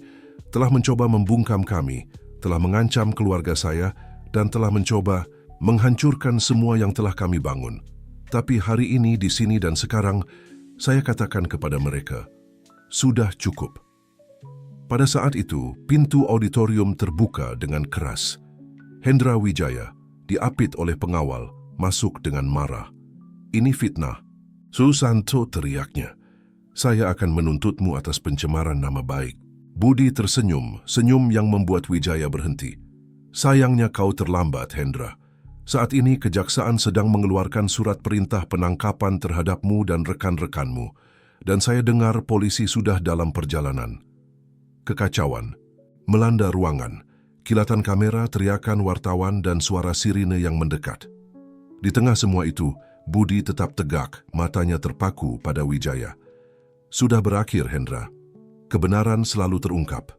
telah mencoba membungkam kami, telah mengancam keluarga saya, dan telah mencoba menghancurkan semua yang telah kami bangun. Tapi hari ini, di sini dan sekarang, saya katakan kepada mereka, sudah cukup. Pada saat itu, pintu auditorium terbuka dengan keras. Hendra Wijaya, diapit oleh pengawal, masuk dengan marah. Ini fitnah. Susanto, teriaknya. Saya akan menuntutmu atas pencemaran nama baik. Budi tersenyum, senyum yang membuat Wijaya berhenti. Sayangnya kau terlambat, Hendra. Saat ini kejaksaan sedang mengeluarkan surat perintah penangkapan terhadapmu dan rekan-rekanmu, dan saya dengar polisi sudah dalam perjalanan. Kekacauan melanda ruangan, kilatan kamera, teriakan wartawan, dan suara sirine yang mendekat. Di tengah semua itu, Budi tetap tegak, matanya terpaku pada Wijaya. Sudah berakhir, Hendra. Kebenaran selalu terungkap.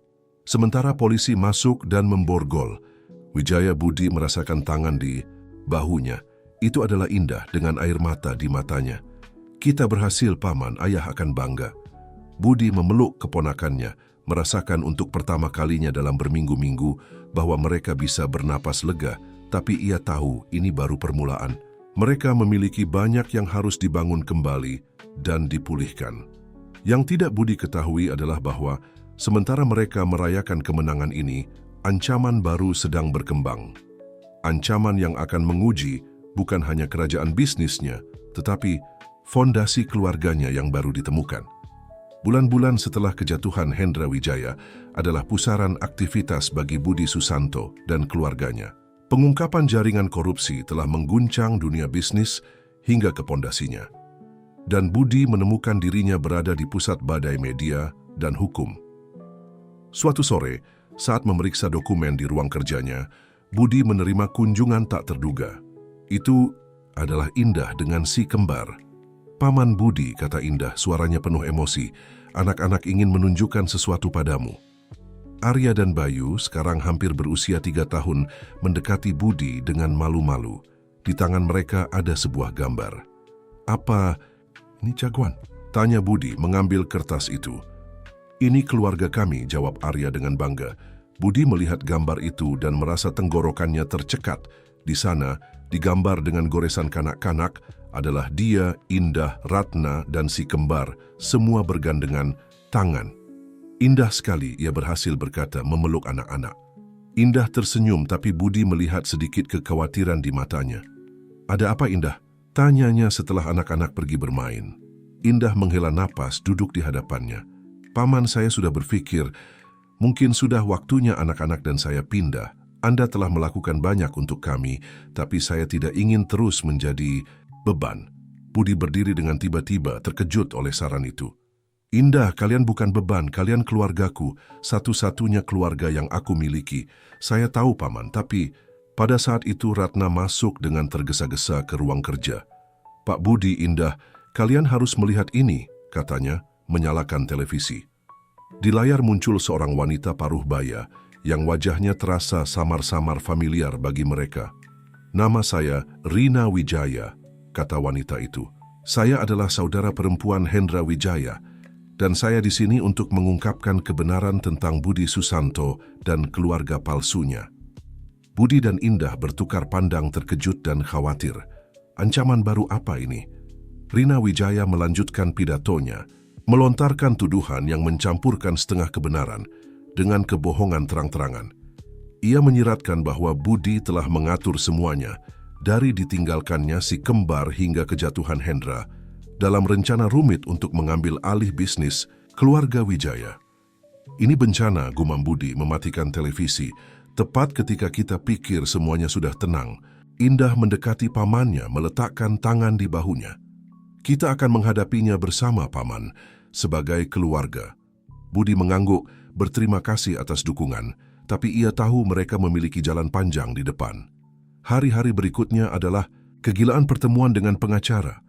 Sementara polisi masuk dan memborgol, Wijaya Budi merasakan tangan di bahunya. Itu adalah Indah dengan air mata di matanya. Kita berhasil, Paman, ayah akan bangga. Budi memeluk keponakannya, merasakan untuk pertama kalinya dalam berminggu-minggu bahwa mereka bisa bernapas lega, tapi ia tahu ini baru permulaan. Mereka memiliki banyak yang harus dibangun kembali dan dipulihkan. Yang tidak Budi ketahui adalah bahwa sementara mereka merayakan kemenangan ini, ancaman baru sedang berkembang. Ancaman yang akan menguji bukan hanya kerajaan bisnisnya, tetapi fondasi keluarganya yang baru ditemukan. Bulan-bulan setelah kejatuhan Hendra Wijaya adalah pusaran aktivitas bagi Budi Susanto dan keluarganya. Pengungkapan jaringan korupsi telah mengguncang dunia bisnis hingga ke pondasinya. Dan Budi menemukan dirinya berada di pusat badai media dan hukum. Suatu sore, saat memeriksa dokumen di ruang kerjanya, Budi menerima kunjungan tak terduga. Itu adalah Indah dengan si kembar. Paman Budi, kata Indah, suaranya penuh emosi. Anak-anak ingin menunjukkan sesuatu padamu. Arya dan Bayu, sekarang hampir berusia 3 tahun, mendekati Budi dengan malu-malu. Di tangan mereka ada sebuah gambar. Apa ini, jagoan? Tanya Budi mengambil kertas itu. Ini keluarga kami, jawab Arya dengan bangga. Budi melihat gambar itu dan merasa tenggorokannya tercekat. Di sana, digambar dengan goresan kanak-kanak, adalah dia, Indah, Ratna, dan si kembar, semua bergandengan tangan. Indah sekali, ia berhasil berkata, memeluk anak-anak. Indah tersenyum, tapi Budi melihat sedikit kekhawatiran di matanya. Ada apa, Indah? Tanyanya setelah anak-anak pergi bermain. Indah menghela napas, duduk di hadapannya. Paman, saya sudah berpikir, mungkin sudah waktunya anak-anak dan saya pindah. Anda telah melakukan banyak untuk kami, tapi saya tidak ingin terus menjadi beban. Budi berdiri dengan tiba-tiba, terkejut oleh saran itu. Indah, kalian bukan beban, kalian keluargaku, satu-satunya keluarga yang aku miliki. Saya tahu, Paman, tapi pada saat itu Ratna masuk dengan tergesa-gesa ke ruang kerja. Pak Budi, Indah, kalian harus melihat ini, katanya, menyalakan televisi. Di layar muncul seorang wanita paruh baya yang wajahnya terasa samar-samar familiar bagi mereka. Nama saya Rina Wijaya, kata wanita itu. Saya adalah saudara perempuan Hendra Wijaya, dan saya di sini untuk mengungkapkan kebenaran tentang Budi Susanto dan keluarga palsunya. Budi dan Indah bertukar pandang terkejut dan khawatir. Ancaman baru apa ini? Rina Wijaya melanjutkan pidatonya, melontarkan tuduhan yang mencampurkan setengah kebenaran dengan kebohongan terang-terangan. Ia menyiratkan bahwa Budi telah mengatur semuanya, dari ditinggalkannya si kembar hingga kejatuhan Hendra, dalam rencana rumit untuk mengambil alih bisnis keluarga Wijaya. Ini bencana, gumam Budi mematikan televisi. Tepat ketika kita pikir semuanya sudah tenang, Indah mendekati pamannya, meletakkan tangan di bahunya. Kita akan menghadapinya bersama, Paman, sebagai keluarga. Budi mengangguk, berterima kasih atas dukungan, tapi ia tahu mereka memiliki jalan panjang di depan. Hari-hari berikutnya adalah kegilaan pertemuan dengan pengacara,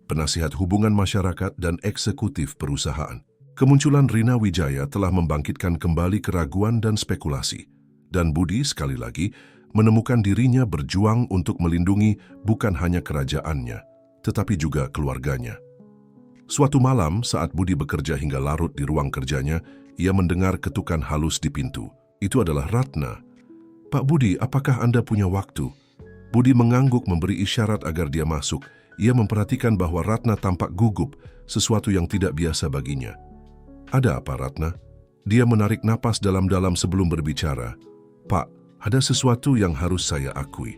penasihat hubungan masyarakat, dan eksekutif perusahaan. Kemunculan Rina Wijaya telah membangkitkan kembali keraguan dan spekulasi, dan Budi sekali lagi menemukan dirinya berjuang untuk melindungi bukan hanya kerajaannya, tetapi juga keluarganya. Suatu malam, saat Budi bekerja hingga larut di ruang kerjanya, ia mendengar ketukan halus di pintu. Itu adalah Ratna. Pak Budi, apakah Anda punya waktu? Budi mengangguk memberi isyarat agar dia masuk. Ia memperhatikan bahwa Ratna tampak gugup, sesuatu yang tidak biasa baginya. Ada apa, Ratna? Dia menarik napas dalam-dalam sebelum berbicara. Pak, ada sesuatu yang harus saya akui.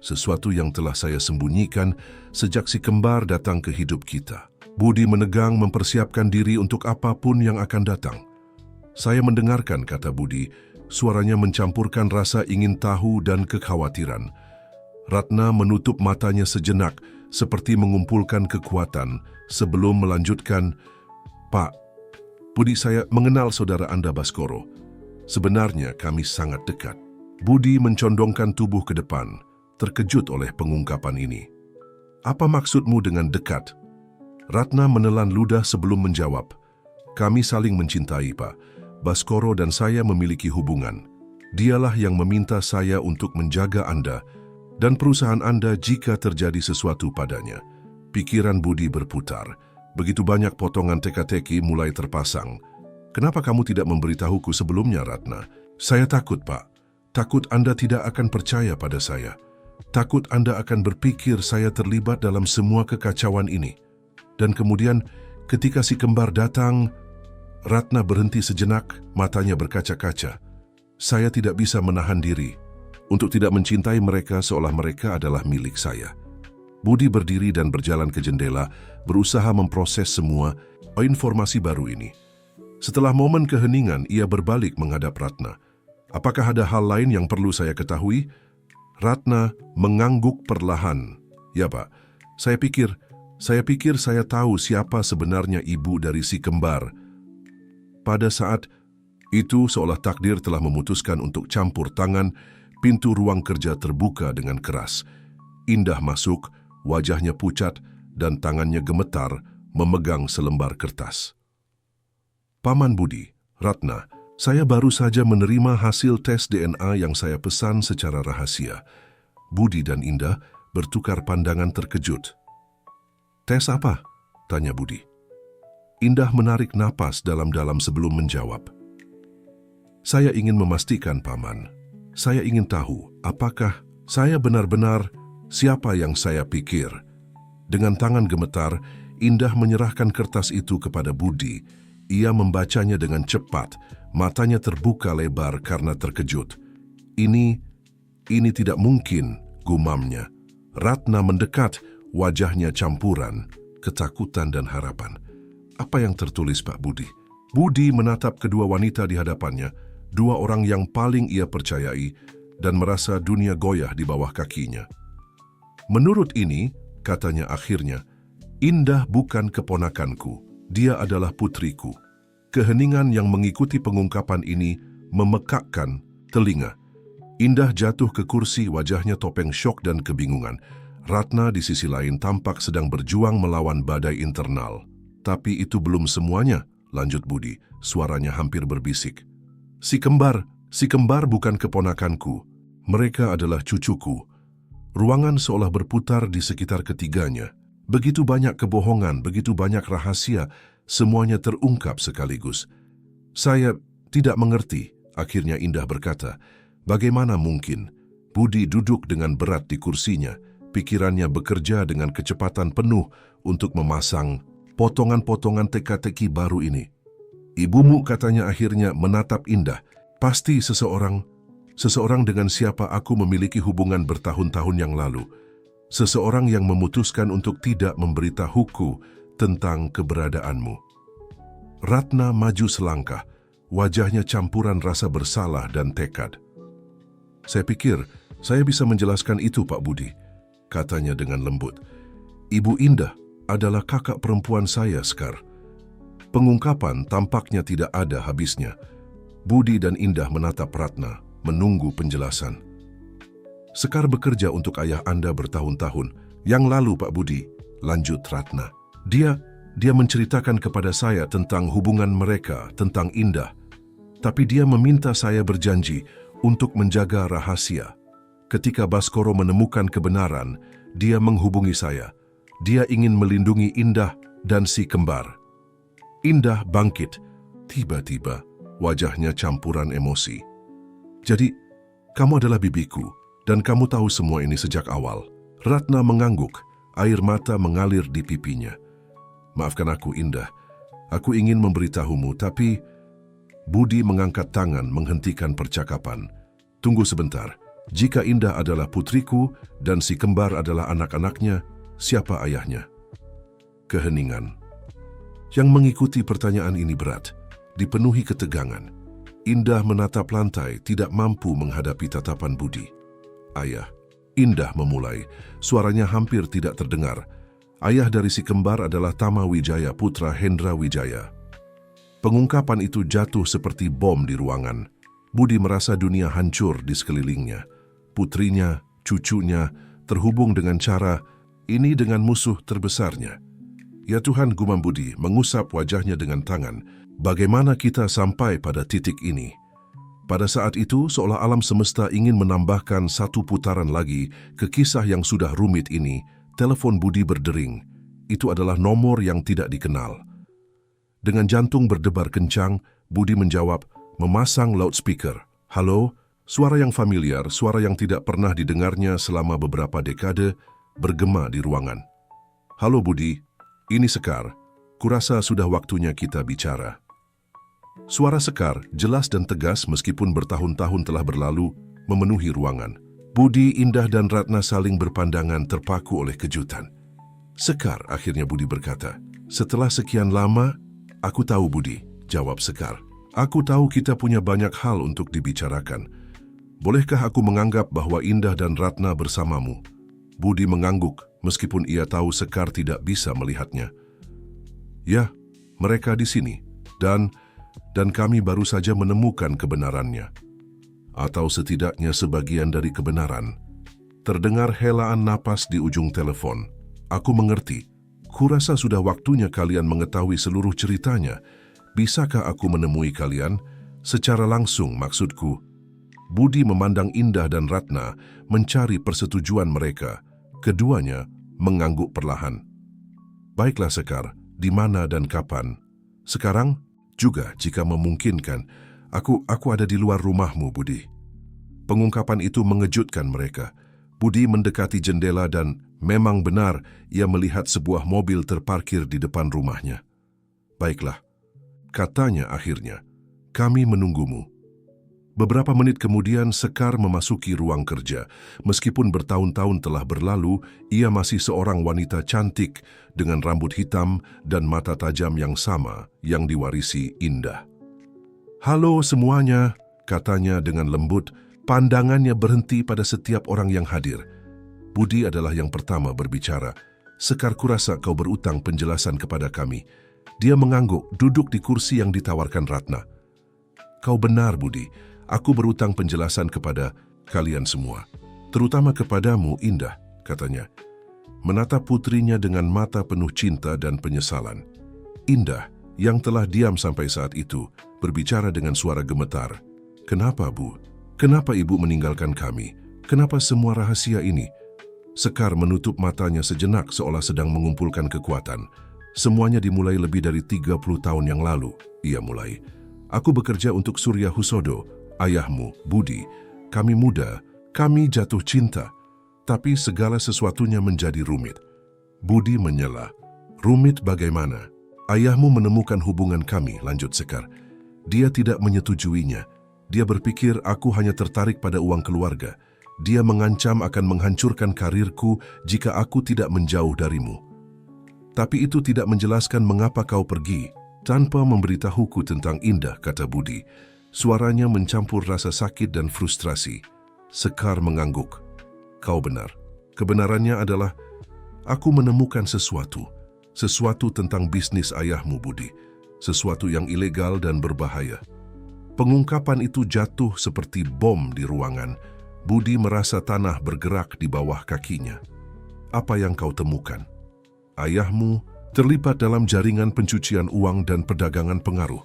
Sesuatu yang telah saya sembunyikan sejak si kembar datang ke hidup kita. Budi menegang mempersiapkan diri untuk apapun yang akan datang. Saya mendengarkan, kata Budi, suaranya mencampurkan rasa ingin tahu dan kekhawatiran. Ratna menutup matanya sejenak, seperti mengumpulkan kekuatan sebelum melanjutkan, "Pak, Budi, saya mengenal saudara Anda Baskoro. Sebenarnya kami sangat dekat." Budi mencondongkan tubuh ke depan, terkejut oleh pengungkapan ini. "Apa maksudmu dengan dekat?" Ratna menelan ludah sebelum menjawab. "Kami saling mencintai, Pak. Baskoro dan saya memiliki hubungan. Dialah yang meminta saya untuk menjaga Anda dan perusahaan Anda jika terjadi sesuatu padanya." Pikiran Budi berputar. Begitu banyak potongan teka-teki mulai terpasang. "Kenapa kamu tidak memberitahuku sebelumnya, Ratna?" "Saya takut, Pak. Takut Anda tidak akan percaya pada saya. Takut Anda akan berpikir saya terlibat dalam semua kekacauan ini. Dan kemudian ketika si kembar datang..." Ratna berhenti sejenak, matanya berkaca-kaca. "Saya tidak bisa menahan diri untuk tidak mencintai mereka seolah mereka adalah milik saya." Budi berdiri dan berjalan ke jendela, berusaha memproses semua informasi baru ini. Setelah momen keheningan, ia berbalik menghadap Ratna. "Apakah ada hal lain yang perlu saya ketahui?" Ratna mengangguk perlahan. "Ya, Pak. Saya pikir saya tahu siapa sebenarnya ibu dari si kembar." Pada saat itu seolah takdir telah memutuskan untuk campur tangan, pintu ruang kerja terbuka dengan keras. Indah masuk, wajahnya pucat dan tangannya gemetar memegang selembar kertas. "Paman Budi, Ratna, saya baru saja menerima hasil tes DNA yang saya pesan secara rahasia." Budi dan Indah bertukar pandangan terkejut. "Tes apa?" tanya Budi. Indah menarik napas dalam-dalam sebelum menjawab. "Saya ingin memastikan, Paman. Saya ingin tahu apakah saya benar-benar siapa yang saya pikir." Dengan tangan gemetar, Indah menyerahkan kertas itu kepada Budi. Ia membacanya dengan cepat, matanya terbuka lebar karena terkejut. Ini tidak mungkin," gumamnya. Ratna mendekat, wajahnya campuran ketakutan dan harapan. "Apa yang tertulis, Pak Budi?" Budi menatap kedua wanita di hadapannya, dua orang yang paling ia percayai, dan merasa dunia goyah di bawah kakinya. "Menurut ini," katanya akhirnya, "Indah bukan keponakanku, dia adalah putriku." Keheningan yang mengikuti pengungkapan ini memekakkan telinga. Indah jatuh ke kursi, wajahnya topeng syok dan kebingungan. Ratna di sisi lain tampak sedang berjuang melawan badai internal. "Tapi itu belum semuanya," lanjut Budi, suaranya hampir berbisik. Si kembar bukan keponakanku. Mereka adalah cucuku." Ruangan seolah berputar di sekitar ketiganya. Begitu banyak kebohongan, begitu banyak rahasia, semuanya terungkap sekaligus. "Saya tidak mengerti," akhirnya Indah berkata. "Bagaimana mungkin?" Budi duduk dengan berat di kursinya, pikirannya bekerja dengan kecepatan penuh untuk memasang potongan-potongan teka-teki baru ini. "Ibumu," katanya akhirnya menatap Indah. "Pasti seseorang dengan siapa aku memiliki hubungan bertahun-tahun yang lalu. Seseorang yang memutuskan untuk tidak memberitahuku tentang keberadaanmu." Ratna maju selangkah, wajahnya campuran rasa bersalah dan tekad. "Saya pikir saya bisa menjelaskan itu, Pak Budi," katanya dengan lembut. "Ibu Indah adalah kakak perempuan saya, Sekar." Pengungkapan tampaknya tidak ada habisnya. Budi dan Indah menatap Ratna, menunggu penjelasan. "Sekar bekerja untuk ayah Anda bertahun-tahun. Yang lalu, Pak Budi," lanjut Ratna. Dia menceritakan kepada saya tentang hubungan mereka, tentang Indah. Tapi dia meminta saya berjanji untuk menjaga rahasia. Ketika Baskoro menemukan kebenaran, dia menghubungi saya. Dia ingin melindungi Indah dan si kembar." Indah bangkit. Tiba-tiba, wajahnya campuran emosi. "Jadi, kamu adalah bibiku, dan kamu tahu semua ini sejak awal." Ratna mengangguk, air mata mengalir di pipinya. "Maafkan aku, Indah. Aku ingin memberitahumu, tapi..." Budi mengangkat tangan menghentikan percakapan. "Tunggu sebentar. Jika Indah adalah putriku dan si kembar adalah anak-anaknya, siapa ayahnya?" Keheningan. Yang mengikuti pertanyaan ini berat, dipenuhi ketegangan. Indah menatap lantai, tidak mampu menghadapi tatapan Budi. "Ayah, Indah memulai, suaranya hampir tidak terdengar. Ayah dari si kembar adalah Tama Wijaya, putra Hendra Wijaya. Pengungkapan itu jatuh seperti bom di ruangan. Budi merasa dunia hancur di sekelilingnya. Putrinya, cucunya, terhubung dengan cara ini dengan musuh terbesarnya. Ya Tuhan, gumam Budi, mengusap wajahnya dengan tangan. Bagaimana kita sampai pada titik ini? Pada saat itu, seolah alam semesta ingin menambahkan satu putaran lagi ke kisah yang sudah rumit ini, telepon Budi berdering. Itu adalah nomor yang tidak dikenal. Dengan jantung berdebar kencang, Budi menjawab, memasang loudspeaker. Halo, suara yang familiar, suara yang tidak pernah didengarnya selama beberapa dekade, bergema di ruangan. Halo Budi, ini Sekar. Kurasa sudah waktunya kita bicara. Suara Sekar, jelas dan tegas meskipun bertahun-tahun telah berlalu, memenuhi ruangan. Budi, Indah, dan Ratna saling berpandangan terpaku oleh kejutan. Sekar, akhirnya Budi berkata. Setelah sekian lama, aku tahu Budi, jawab Sekar. Aku tahu kita punya banyak hal untuk dibicarakan. Bolehkah aku menganggap bahwa Indah dan Ratna bersamamu? Budi mengangguk meskipun ia tahu Sekar tidak bisa melihatnya. Ya, mereka di sini. Dan kami baru saja menemukan kebenarannya. Atau setidaknya sebagian dari kebenaran. Terdengar helaan napas di ujung telepon. Aku mengerti. Kurasa sudah waktunya kalian mengetahui seluruh ceritanya. Bisakah aku menemui kalian? Secara langsung maksudku. Budi memandang Indah dan Ratna mencari persetujuan mereka. Keduanya mengangguk perlahan. Baiklah Sekar, di mana dan kapan? Sekarang? Juga, jika memungkinkan, aku ada di luar rumahmu, Budi. Pengungkapan itu mengejutkan mereka. Budi mendekati jendela dan memang benar ia melihat sebuah mobil terparkir di depan rumahnya. Baiklah, katanya akhirnya, kami menunggumu. Beberapa menit kemudian Sekar memasuki ruang kerja. Meskipun bertahun-tahun telah berlalu, ia masih seorang wanita cantik dengan rambut hitam dan mata tajam yang sama yang diwarisi Indah. Halo semuanya, katanya dengan lembut, pandangannya berhenti pada setiap orang yang hadir. Budi adalah yang pertama berbicara. Sekar, kurasa kau berutang penjelasan kepada kami. Dia mengangguk, duduk di kursi yang ditawarkan Ratna. Kau benar Budi. Aku berutang penjelasan kepada kalian semua, terutama kepadamu, Indah, katanya. Menatap putrinya dengan mata penuh cinta dan penyesalan. Indah, yang telah diam sampai saat itu, berbicara dengan suara gemetar. Kenapa, Bu? Kenapa Ibu meninggalkan kami? Kenapa semua rahasia ini? Sekar menutup matanya sejenak seolah sedang mengumpulkan kekuatan. Semuanya dimulai lebih dari 30 tahun yang lalu, ia mulai. Aku bekerja untuk Surya Husodo, ayahmu, Budi. Kami muda, kami jatuh cinta, tapi segala sesuatunya menjadi rumit. Budi menyela. Rumit bagaimana? Ayahmu menemukan hubungan kami, lanjut Sekar. Dia tidak menyetujuinya. Dia berpikir aku hanya tertarik pada uang keluarga. Dia mengancam akan menghancurkan karirku jika aku tidak menjauh darimu. Tapi itu tidak menjelaskan mengapa kau pergi, tanpa memberitahuku tentang Indah, kata Budi. Suaranya mencampur rasa sakit dan frustrasi. Sekar mengangguk. Kau benar. Kebenarannya adalah, aku menemukan sesuatu. Sesuatu tentang bisnis ayahmu, Budi. Sesuatu yang ilegal dan berbahaya. Pengungkapan itu jatuh seperti bom di ruangan. Budi merasa tanah bergerak di bawah kakinya. Apa yang kau temukan? Ayahmu terlibat dalam jaringan pencucian uang dan perdagangan pengaruh.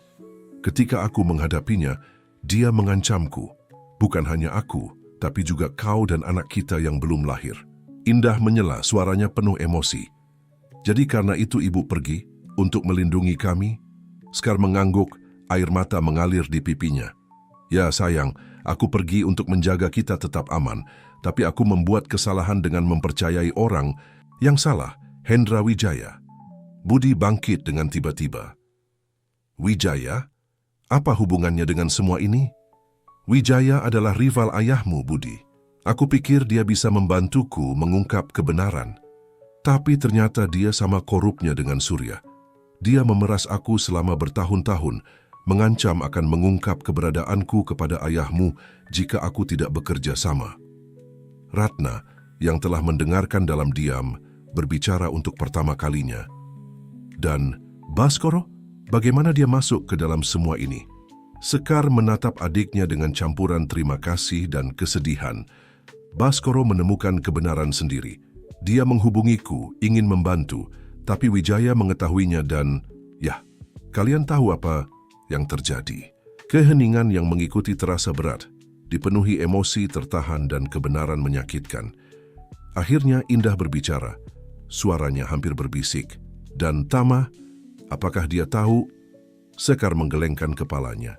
Ketika aku menghadapinya, dia mengancamku. Bukan hanya aku, tapi juga kau dan anak kita yang belum lahir. Indah menyela, suaranya penuh emosi. Jadi karena itu ibu pergi untuk melindungi kami? Sekar mengangguk, air mata mengalir di pipinya. Ya sayang, aku pergi untuk menjaga kita tetap aman, tapi aku membuat kesalahan dengan mempercayai orang yang salah, Hendra Wijaya. Budi bangkit dengan tiba-tiba. Wijaya? Apa hubungannya dengan semua ini? Wijaya adalah rival ayahmu, Budi. Aku pikir dia bisa membantuku mengungkap kebenaran. Tapi ternyata dia sama korupnya dengan Surya. Dia memeras aku selama bertahun-tahun, mengancam akan mengungkap keberadaanku kepada ayahmu jika aku tidak bekerja sama. Ratna, yang telah mendengarkan dalam diam, berbicara untuk pertama kalinya. Dan Baskoro, bagaimana dia masuk ke dalam semua ini? Sekar menatap adiknya dengan campuran terima kasih dan kesedihan. Baskoro menemukan kebenaran sendiri. Dia menghubungiku, ingin membantu, tapi Wijaya mengetahuinya dan, ya, kalian tahu apa yang terjadi. Keheningan yang mengikuti terasa berat, dipenuhi emosi tertahan dan kebenaran menyakitkan. Akhirnya Indah berbicara, suaranya hampir berbisik. Dan Tama, apakah dia tahu? Sekar menggelengkan kepalanya.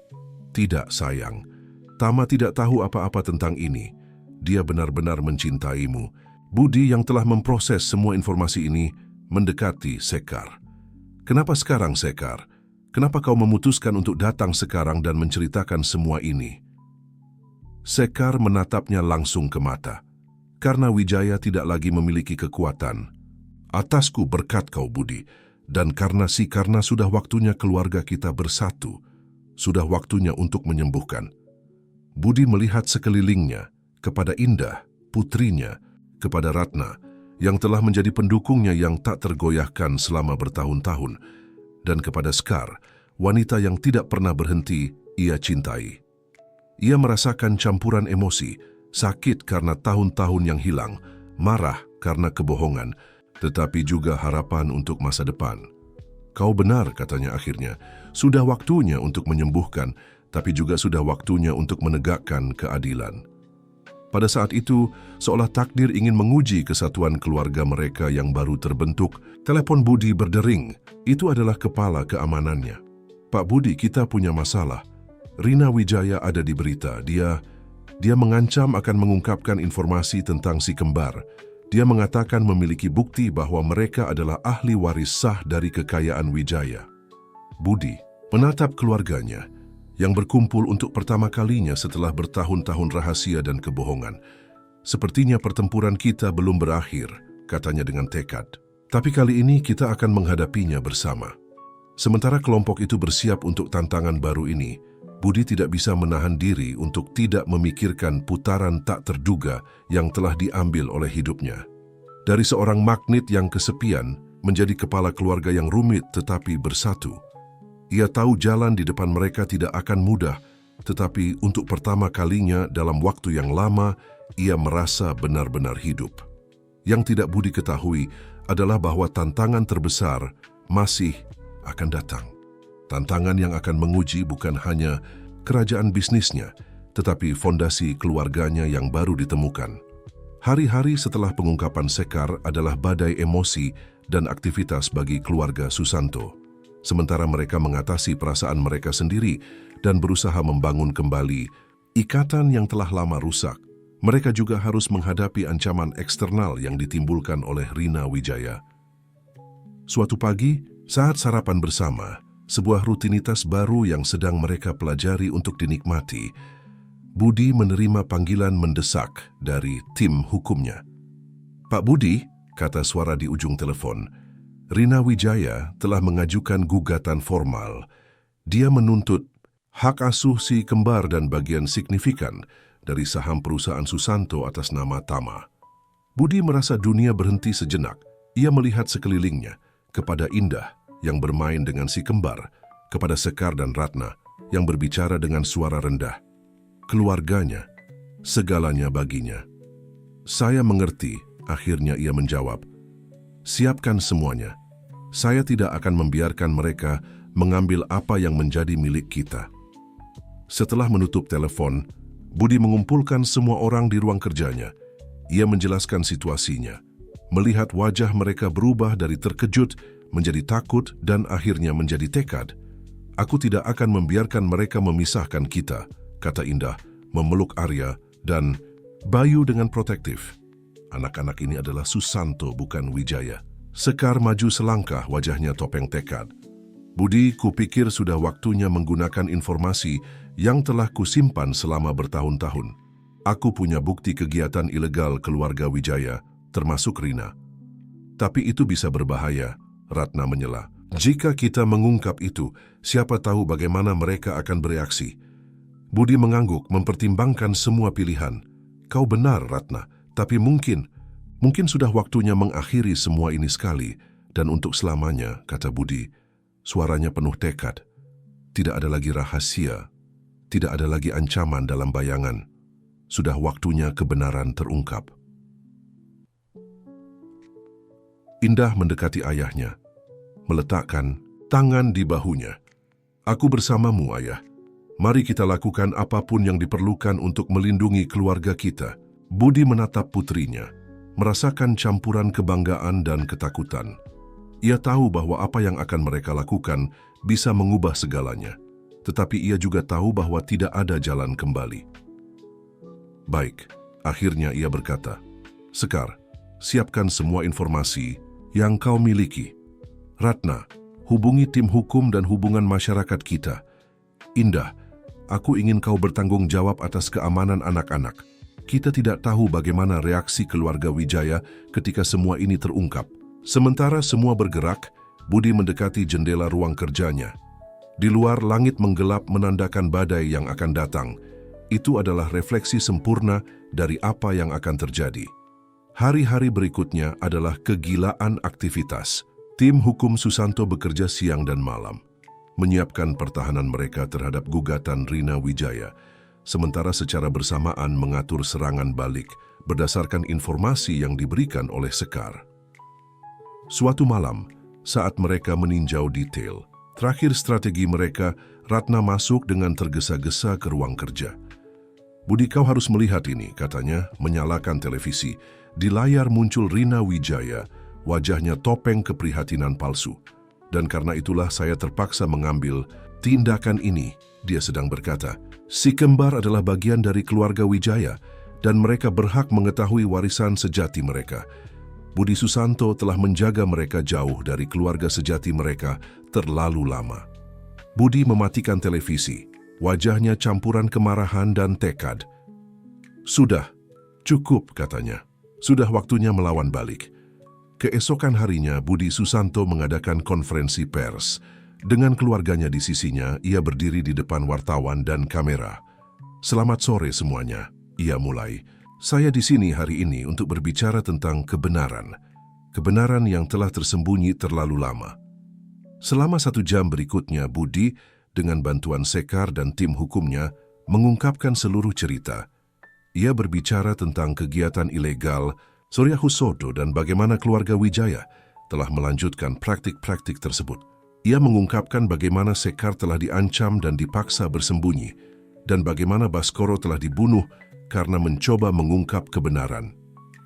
Tidak, sayang. Tama tidak tahu apa-apa tentang ini. Dia benar-benar mencintaimu. Budi yang telah memproses semua informasi ini mendekati Sekar. Kenapa sekarang, Sekar? Kenapa kau memutuskan untuk datang sekarang dan menceritakan semua ini? Sekar menatapnya langsung ke mata. Karena Wijaya tidak lagi memiliki kekuatan. Atasku berkat kau, Budi. Dan karena sudah waktunya keluarga kita bersatu. Sudah waktunya untuk menyembuhkan. Budi melihat sekelilingnya, kepada Indah, putrinya, kepada Ratna, yang telah menjadi pendukungnya yang tak tergoyahkan selama bertahun-tahun, dan kepada Sekar, wanita yang tidak pernah berhenti ia cintai. Ia merasakan campuran emosi, sakit karena tahun-tahun yang hilang, marah karena kebohongan, tetapi juga harapan untuk masa depan. Kau benar, katanya akhirnya, sudah waktunya untuk menyembuhkan, tapi juga sudah waktunya untuk menegakkan keadilan. Pada saat itu, seolah takdir ingin menguji kesatuan keluarga mereka yang baru terbentuk, telepon Budi berdering. Itu adalah kepala keamanannya. Pak Budi, kita punya masalah. Rina Wijaya ada di berita. Dia mengancam akan mengungkapkan informasi tentang si kembar. Dia mengatakan memiliki bukti bahwa mereka adalah ahli waris sah dari kekayaan Wijaya. Budi menatap keluarganya yang berkumpul untuk pertama kalinya setelah bertahun-tahun rahasia dan kebohongan. Sepertinya pertempuran kita belum berakhir, katanya dengan tekad. Tapi kali ini kita akan menghadapinya bersama. Sementara kelompok itu bersiap untuk tantangan baru ini, Budi tidak bisa menahan diri untuk tidak memikirkan putaran tak terduga yang telah diambil oleh hidupnya. Dari seorang magnet yang kesepian menjadi kepala keluarga yang rumit tetapi bersatu. Ia tahu jalan di depan mereka tidak akan mudah, tetapi untuk pertama kalinya dalam waktu yang lama, ia merasa benar-benar hidup. Yang tidak Budi ketahui adalah bahwa tantangan terbesar masih akan datang. Tantangan yang akan menguji bukan hanya kerajaan bisnisnya, tetapi fondasi keluarganya yang baru ditemukan. Hari-hari setelah pengungkapan Sekar adalah badai emosi dan aktivitas bagi keluarga Susanto. Sementara mereka mengatasi perasaan mereka sendiri dan berusaha membangun kembali ikatan yang telah lama rusak, mereka juga harus menghadapi ancaman eksternal yang ditimbulkan oleh Rina Wijaya. Suatu pagi, saat sarapan bersama, sebuah rutinitas baru yang sedang mereka pelajari untuk dinikmati, Budi menerima panggilan mendesak dari tim hukumnya. "Pak Budi," kata suara di ujung telepon, "Rina Wijaya telah mengajukan gugatan formal. Dia menuntut hak asuh si kembar dan bagian signifikan dari saham perusahaan Susanto atas nama Tama." Budi merasa dunia berhenti sejenak. Ia melihat sekelilingnya, kepada Indah yang bermain dengan si kembar, kepada Sekar dan Ratna yang berbicara dengan suara rendah. Keluarganya, segalanya baginya. "Saya mengerti," akhirnya ia menjawab. "Siapkan semuanya. Saya tidak akan membiarkan mereka mengambil apa yang menjadi milik kita." Setelah menutup telepon, Budi mengumpulkan semua orang di ruang kerjanya. Ia menjelaskan situasinya. Melihat wajah mereka berubah dari terkejut menjadi takut dan akhirnya menjadi tekad. "Aku tidak akan membiarkan mereka memisahkan kita," kata Indah, memeluk Arya dan Bayu dengan protektif. Anak-anak ini adalah Susanto, bukan Wijaya. Sekar maju selangkah, wajahnya topeng tekad. "Budi, kupikir sudah waktunya menggunakan informasi yang telah kusimpan selama bertahun-tahun. Aku punya bukti kegiatan ilegal keluarga Wijaya, termasuk Rina. Tapi itu bisa berbahaya," Ratna menyela. "Jika kita mengungkap itu, siapa tahu bagaimana mereka akan bereaksi." Budi mengangguk, mempertimbangkan semua pilihan. "Kau benar, Ratna, tapi mungkin Mungkin sudah waktunya mengakhiri semua ini sekali dan untuk selamanya, kata Budi. Suaranya penuh tekad. Tidak ada lagi rahasia, tidak ada lagi ancaman dalam bayangan. Sudah waktunya kebenaran terungkap. Indah mendekati ayahnya, meletakkan tangan di bahunya. Aku bersamamu, ayah. Mari kita lakukan apapun yang diperlukan untuk melindungi keluarga kita. Budi menatap putrinya, merasakan campuran kebanggaan dan ketakutan. Ia tahu bahwa apa yang akan mereka lakukan bisa mengubah segalanya. Tetapi ia juga tahu bahwa tidak ada jalan kembali. Baik, akhirnya ia berkata, Sekar, siapkan semua informasi yang kau miliki. Ratna, hubungi tim hukum dan hubungan masyarakat kita. Indah, aku ingin kau bertanggung jawab atas keamanan anak-anak. Kita tidak tahu bagaimana reaksi keluarga Wijaya ketika semua ini terungkap. Sementara semua bergerak, Budi mendekati jendela ruang kerjanya. Di luar, langit menggelap menandakan badai yang akan datang. Itu adalah refleksi sempurna dari apa yang akan terjadi. Hari-hari berikutnya adalah kegilaan aktivitas. Tim hukum Susanto bekerja siang dan malam, menyiapkan pertahanan mereka terhadap gugatan Rina Wijaya, sementara secara bersamaan mengatur serangan balik berdasarkan informasi yang diberikan oleh Sekar. Suatu malam, saat mereka meninjau detail, terakhir strategi mereka, Ratna masuk dengan tergesa-gesa ke ruang kerja. Budi, kau harus melihat ini, katanya, menyalakan televisi. Di layar muncul Rina Wijaya, wajahnya topeng keprihatinan palsu. Dan karena itulah saya terpaksa mengambil tindakan ini, dia sedang berkata. Si kembar adalah bagian dari keluarga Wijaya, dan mereka berhak mengetahui warisan sejati mereka. Budi Susanto telah menjaga mereka jauh dari keluarga sejati mereka terlalu lama. Budi mematikan televisi, wajahnya campuran kemarahan dan tekad. Sudah, cukup, katanya. Sudah waktunya melawan balik. Keesokan harinya, Budi Susanto mengadakan konferensi pers. Dengan keluarganya di sisinya, ia berdiri di depan wartawan dan kamera. Selamat sore semuanya, ia mulai. Saya di sini hari ini untuk berbicara tentang kebenaran. Kebenaran yang telah tersembunyi terlalu lama. Selama 1 jam berikutnya, Budi, dengan bantuan Sekar dan tim hukumnya, mengungkapkan seluruh cerita. Ia berbicara tentang kegiatan ilegal Surya Husodo dan bagaimana keluarga Wijaya telah melanjutkan praktik-praktik tersebut. Ia mengungkapkan bagaimana Sekar telah diancam dan dipaksa bersembunyi, dan bagaimana Baskoro telah dibunuh karena mencoba mengungkap kebenaran.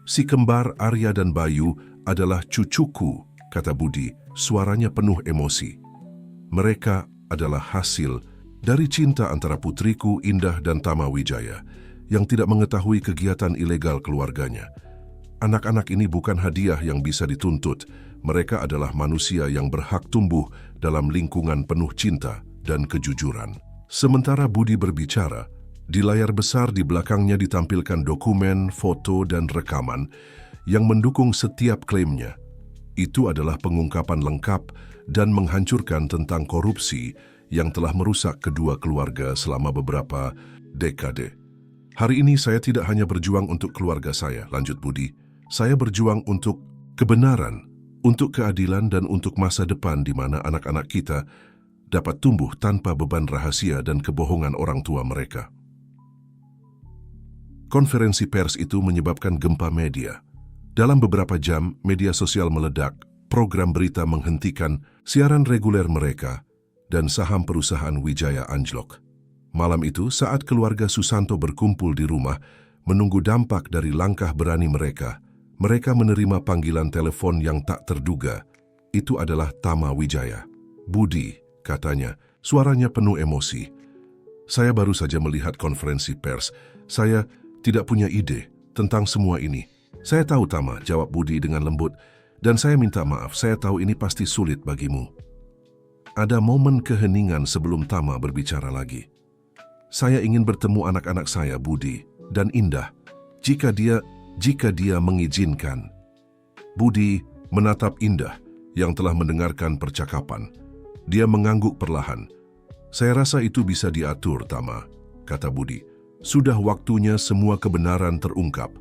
Si kembar Arya dan Bayu adalah cucuku, kata Budi, suaranya penuh emosi. Mereka adalah hasil dari cinta antara putriku Indah dan Tama Wijaya yang tidak mengetahui kegiatan ilegal keluarganya. Anak-anak ini bukan hadiah yang bisa dituntut. Mereka adalah manusia yang berhak tumbuh dalam lingkungan penuh cinta dan kejujuran. Sementara Budi berbicara, di layar besar di belakangnya ditampilkan dokumen, foto, dan rekaman yang mendukung setiap klaimnya. Itu adalah pengungkapan lengkap dan menghancurkan tentang korupsi yang telah merusak kedua keluarga selama beberapa dekade. Hari ini saya tidak hanya berjuang untuk keluarga saya, lanjut Budi. Saya berjuang untuk kebenaran, untuk keadilan, dan untuk masa depan di mana anak-anak kita dapat tumbuh tanpa beban rahasia dan kebohongan orang tua mereka. Konferensi pers itu menyebabkan gempa media. Dalam beberapa jam, media sosial meledak, program berita menghentikan siaran reguler mereka, dan saham perusahaan Wijaya anjlok. Malam itu, saat keluarga Susanto berkumpul di rumah, menunggu dampak dari langkah berani mereka menerima panggilan telepon yang tak terduga. Itu adalah Tama Wijaya. Budi, katanya, suaranya penuh emosi. Saya baru saja melihat konferensi pers. Saya tidak punya ide tentang semua ini. Saya tahu, Tama, jawab Budi dengan lembut. Dan saya minta maaf, saya tahu ini pasti sulit bagimu. Ada momen keheningan sebelum Tama berbicara lagi. Saya ingin bertemu anak-anak saya, Budi, dan Indah, jika dia mengizinkan. Budi menatap Indah yang telah mendengarkan percakapan. Dia mengangguk perlahan. Saya rasa itu bisa diatur, Tama, kata Budi. Sudah waktunya semua kebenaran terungkap.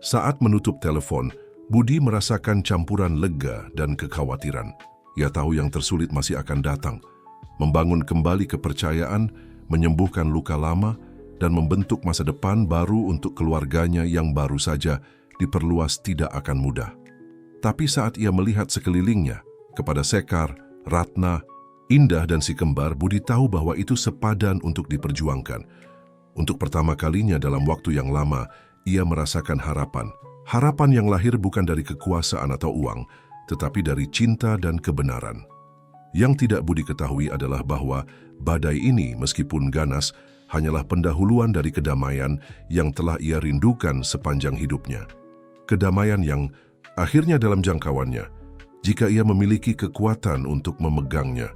Saat menutup telepon, Budi merasakan campuran lega dan kekhawatiran. Ia tahu yang tersulit masih akan datang. Membangun kembali kepercayaan, menyembuhkan luka lama, dan membentuk masa depan baru untuk keluarganya yang baru saja diperluas tidak akan mudah. Tapi saat ia melihat sekelilingnya, kepada Sekar, Ratna, Indah dan si kembar, Budi tahu bahwa itu sepadan untuk diperjuangkan. Untuk pertama kalinya dalam waktu yang lama, ia merasakan harapan. Harapan yang lahir bukan dari kekuasaan atau uang, tetapi dari cinta dan kebenaran. Yang tidak Budi ketahui adalah bahwa badai ini, meskipun ganas, hanyalah pendahuluan dari kedamaian yang telah ia rindukan sepanjang hidupnya. Kedamaian yang akhirnya dalam jangkauannya, jika ia memiliki kekuatan untuk memegangnya.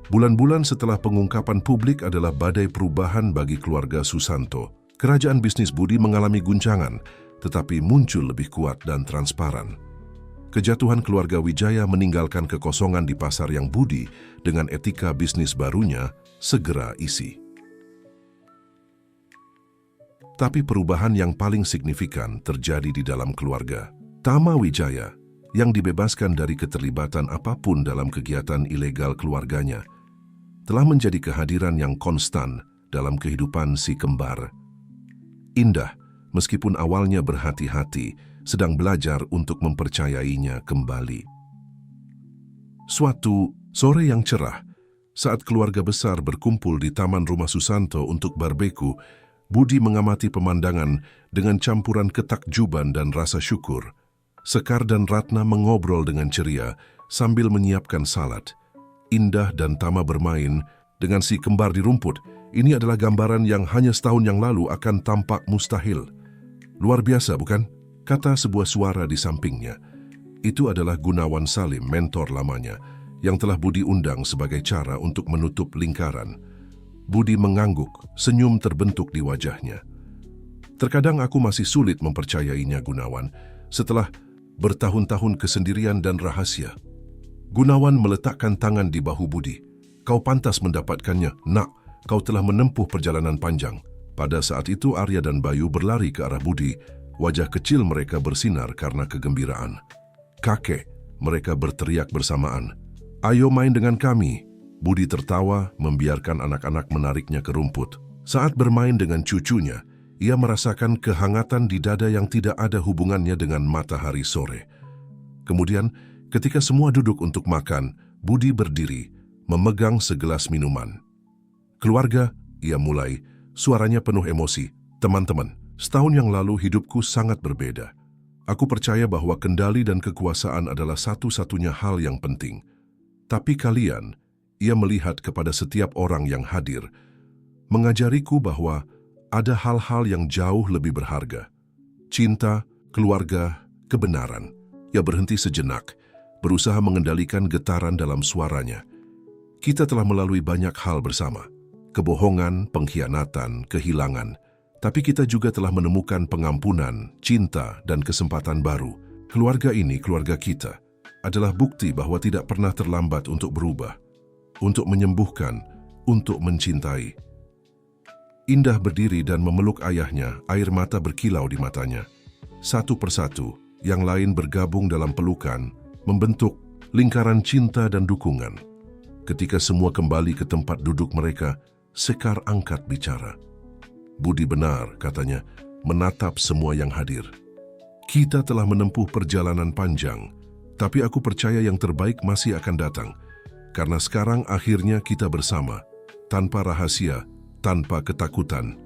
Bulan-bulan setelah pengungkapan publik adalah badai perubahan bagi keluarga Susanto. Kerajaan bisnis Budi mengalami guncangan, tetapi muncul lebih kuat dan transparan. Kejatuhan keluarga Wijaya meninggalkan kekosongan di pasar yang Budi dengan etika bisnis barunya segera isi. Tapi perubahan yang paling signifikan terjadi di dalam keluarga. Tama Wijaya, yang dibebaskan dari keterlibatan apapun dalam kegiatan ilegal keluarganya, telah menjadi kehadiran yang konstan dalam kehidupan si kembar. Indah, meskipun awalnya berhati-hati, sedang belajar untuk mempercayainya kembali. Suatu sore yang cerah, saat keluarga besar berkumpul di Taman Rumah Susanto untuk barbeku, Budi mengamati pemandangan dengan campuran ketakjuban dan rasa syukur. Sekar dan Ratna mengobrol dengan ceria sambil menyiapkan salad. Indah dan Tama bermain dengan si kembar di rumput. Ini adalah gambaran yang hanya setahun yang lalu akan tampak mustahil. Luar biasa, bukan? Kata sebuah suara di sampingnya. Itu adalah Gunawan Salim, mentor lamanya, yang telah Budi undang sebagai cara untuk menutup lingkaran. Budi mengangguk, senyum terbentuk di wajahnya. Terkadang aku masih sulit mempercayainya, Gunawan, setelah bertahun-tahun kesendirian dan rahasia. Gunawan meletakkan tangan di bahu Budi. Kau pantas mendapatkannya, nak. Kau telah menempuh perjalanan panjang. Pada saat itu Arya dan Bayu berlari ke arah Budi. Wajah kecil mereka bersinar karena kegembiraan. Kakek, mereka berteriak bersamaan. Ayo main dengan kami. Budi tertawa, membiarkan anak-anak menariknya ke rumput. Saat bermain dengan cucunya, ia merasakan kehangatan di dada yang tidak ada hubungannya dengan matahari sore. Kemudian, ketika semua duduk untuk makan, Budi berdiri, memegang segelas minuman. Keluarga, ia mulai, suaranya penuh emosi. Teman-teman, setahun yang lalu hidupku sangat berbeda. Aku percaya bahwa kendali dan kekuasaan adalah satu-satunya hal yang penting. Tapi kalian, ia melihat kepada setiap orang yang hadir, mengajariku bahwa ada hal-hal yang jauh lebih berharga. Cinta, keluarga, kebenaran. Ia berhenti sejenak, berusaha mengendalikan getaran dalam suaranya. Kita telah melalui banyak hal bersama. Kebohongan, pengkhianatan, kehilangan. Tapi kita juga telah menemukan pengampunan, cinta, dan kesempatan baru. Keluarga ini, keluarga kita, adalah bukti bahwa tidak pernah terlambat untuk berubah. Untuk menyembuhkan, untuk mencintai. Indah berdiri dan memeluk ayahnya, air mata berkilau di matanya. Satu persatu, yang lain bergabung dalam pelukan, membentuk lingkaran cinta dan dukungan. Ketika semua kembali ke tempat duduk mereka, Sekar angkat bicara. Budi benar, katanya, menatap semua yang hadir. Kita telah menempuh perjalanan panjang, tapi aku percaya yang terbaik masih akan datang. Karena sekarang akhirnya kita bersama, tanpa rahasia, tanpa ketakutan.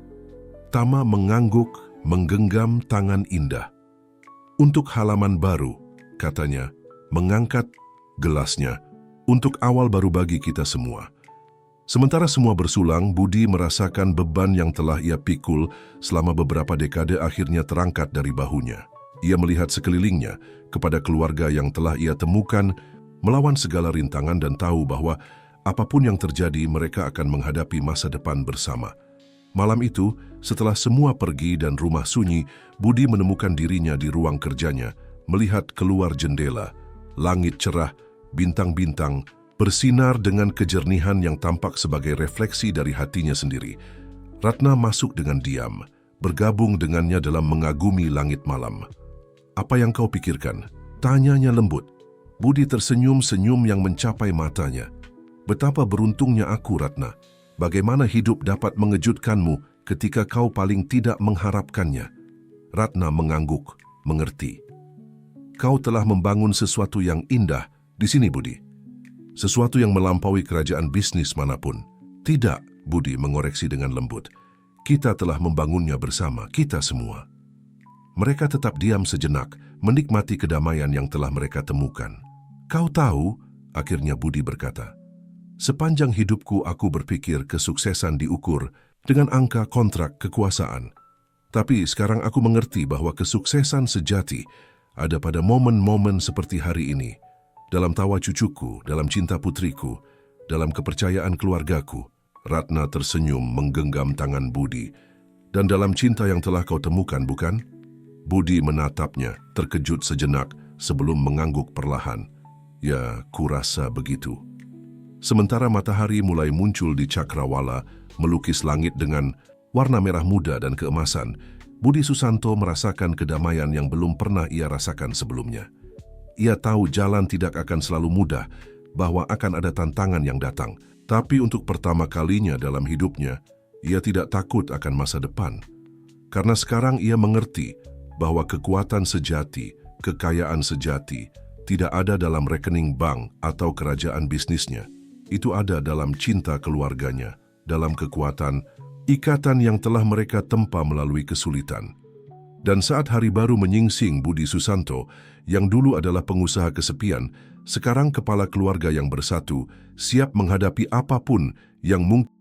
Tama mengangguk, menggenggam tangan Indah. Untuk halaman baru, katanya, mengangkat gelasnya, untuk awal baru bagi kita semua. Sementara semua bersulang, Budi merasakan beban yang telah ia pikul selama beberapa dekade akhirnya terangkat dari bahunya. Ia melihat sekelilingnya kepada keluarga yang telah ia temukan, melawan segala rintangan dan tahu bahwa apapun yang terjadi mereka akan menghadapi masa depan bersama. Malam itu, setelah semua pergi dan rumah sunyi, Budi menemukan dirinya di ruang kerjanya, melihat keluar jendela, langit cerah, bintang-bintang, bersinar dengan kejernihan yang tampak sebagai refleksi dari hatinya sendiri. Ratna masuk dengan diam, bergabung dengannya dalam mengagumi langit malam. Apa yang kau pikirkan? Tanyanya lembut. Budi tersenyum senyum yang mencapai matanya. Betapa beruntungnya aku, Ratna. Bagaimana hidup dapat mengejutkanmu ketika kau paling tidak mengharapkannya? Ratna mengangguk, mengerti. Kau telah membangun sesuatu yang indah di sini, Budi. Sesuatu yang melampaui kerajaan bisnis manapun. Tidak, Budi mengoreksi dengan lembut. Kita telah membangunnya bersama, kita semua. Mereka tetap diam sejenak, menikmati kedamaian yang telah mereka temukan. Kau tahu, akhirnya Budi berkata, sepanjang hidupku aku berpikir kesuksesan diukur dengan angka kontrak kekuasaan. Tapi sekarang aku mengerti bahwa kesuksesan sejati ada pada momen-momen seperti hari ini. Dalam tawa cucuku, dalam cinta putriku, dalam kepercayaan keluargaku. Ratna tersenyum menggenggam tangan Budi. Dan dalam cinta yang telah kau temukan, bukan? Budi menatapnya, terkejut sejenak sebelum mengangguk perlahan. Ya, kurasa begitu. Sementara matahari mulai muncul di cakrawala, melukis langit dengan warna merah muda dan keemasan, Budi Susanto merasakan kedamaian yang belum pernah ia rasakan sebelumnya. Ia tahu jalan tidak akan selalu mudah, bahwa akan ada tantangan yang datang. Tapi untuk pertama kalinya dalam hidupnya, ia tidak takut akan masa depan. Karena sekarang ia mengerti bahwa kekuatan sejati, kekayaan sejati, tidak ada dalam rekening bank atau kerajaan bisnisnya. Itu ada dalam cinta keluarganya, dalam kekuatan, ikatan yang telah mereka tempa melalui kesulitan. Dan saat hari baru menyingsing Budi Susanto, yang dulu adalah pengusaha kesepian, sekarang kepala keluarga yang bersatu, siap menghadapi apapun yang mungkin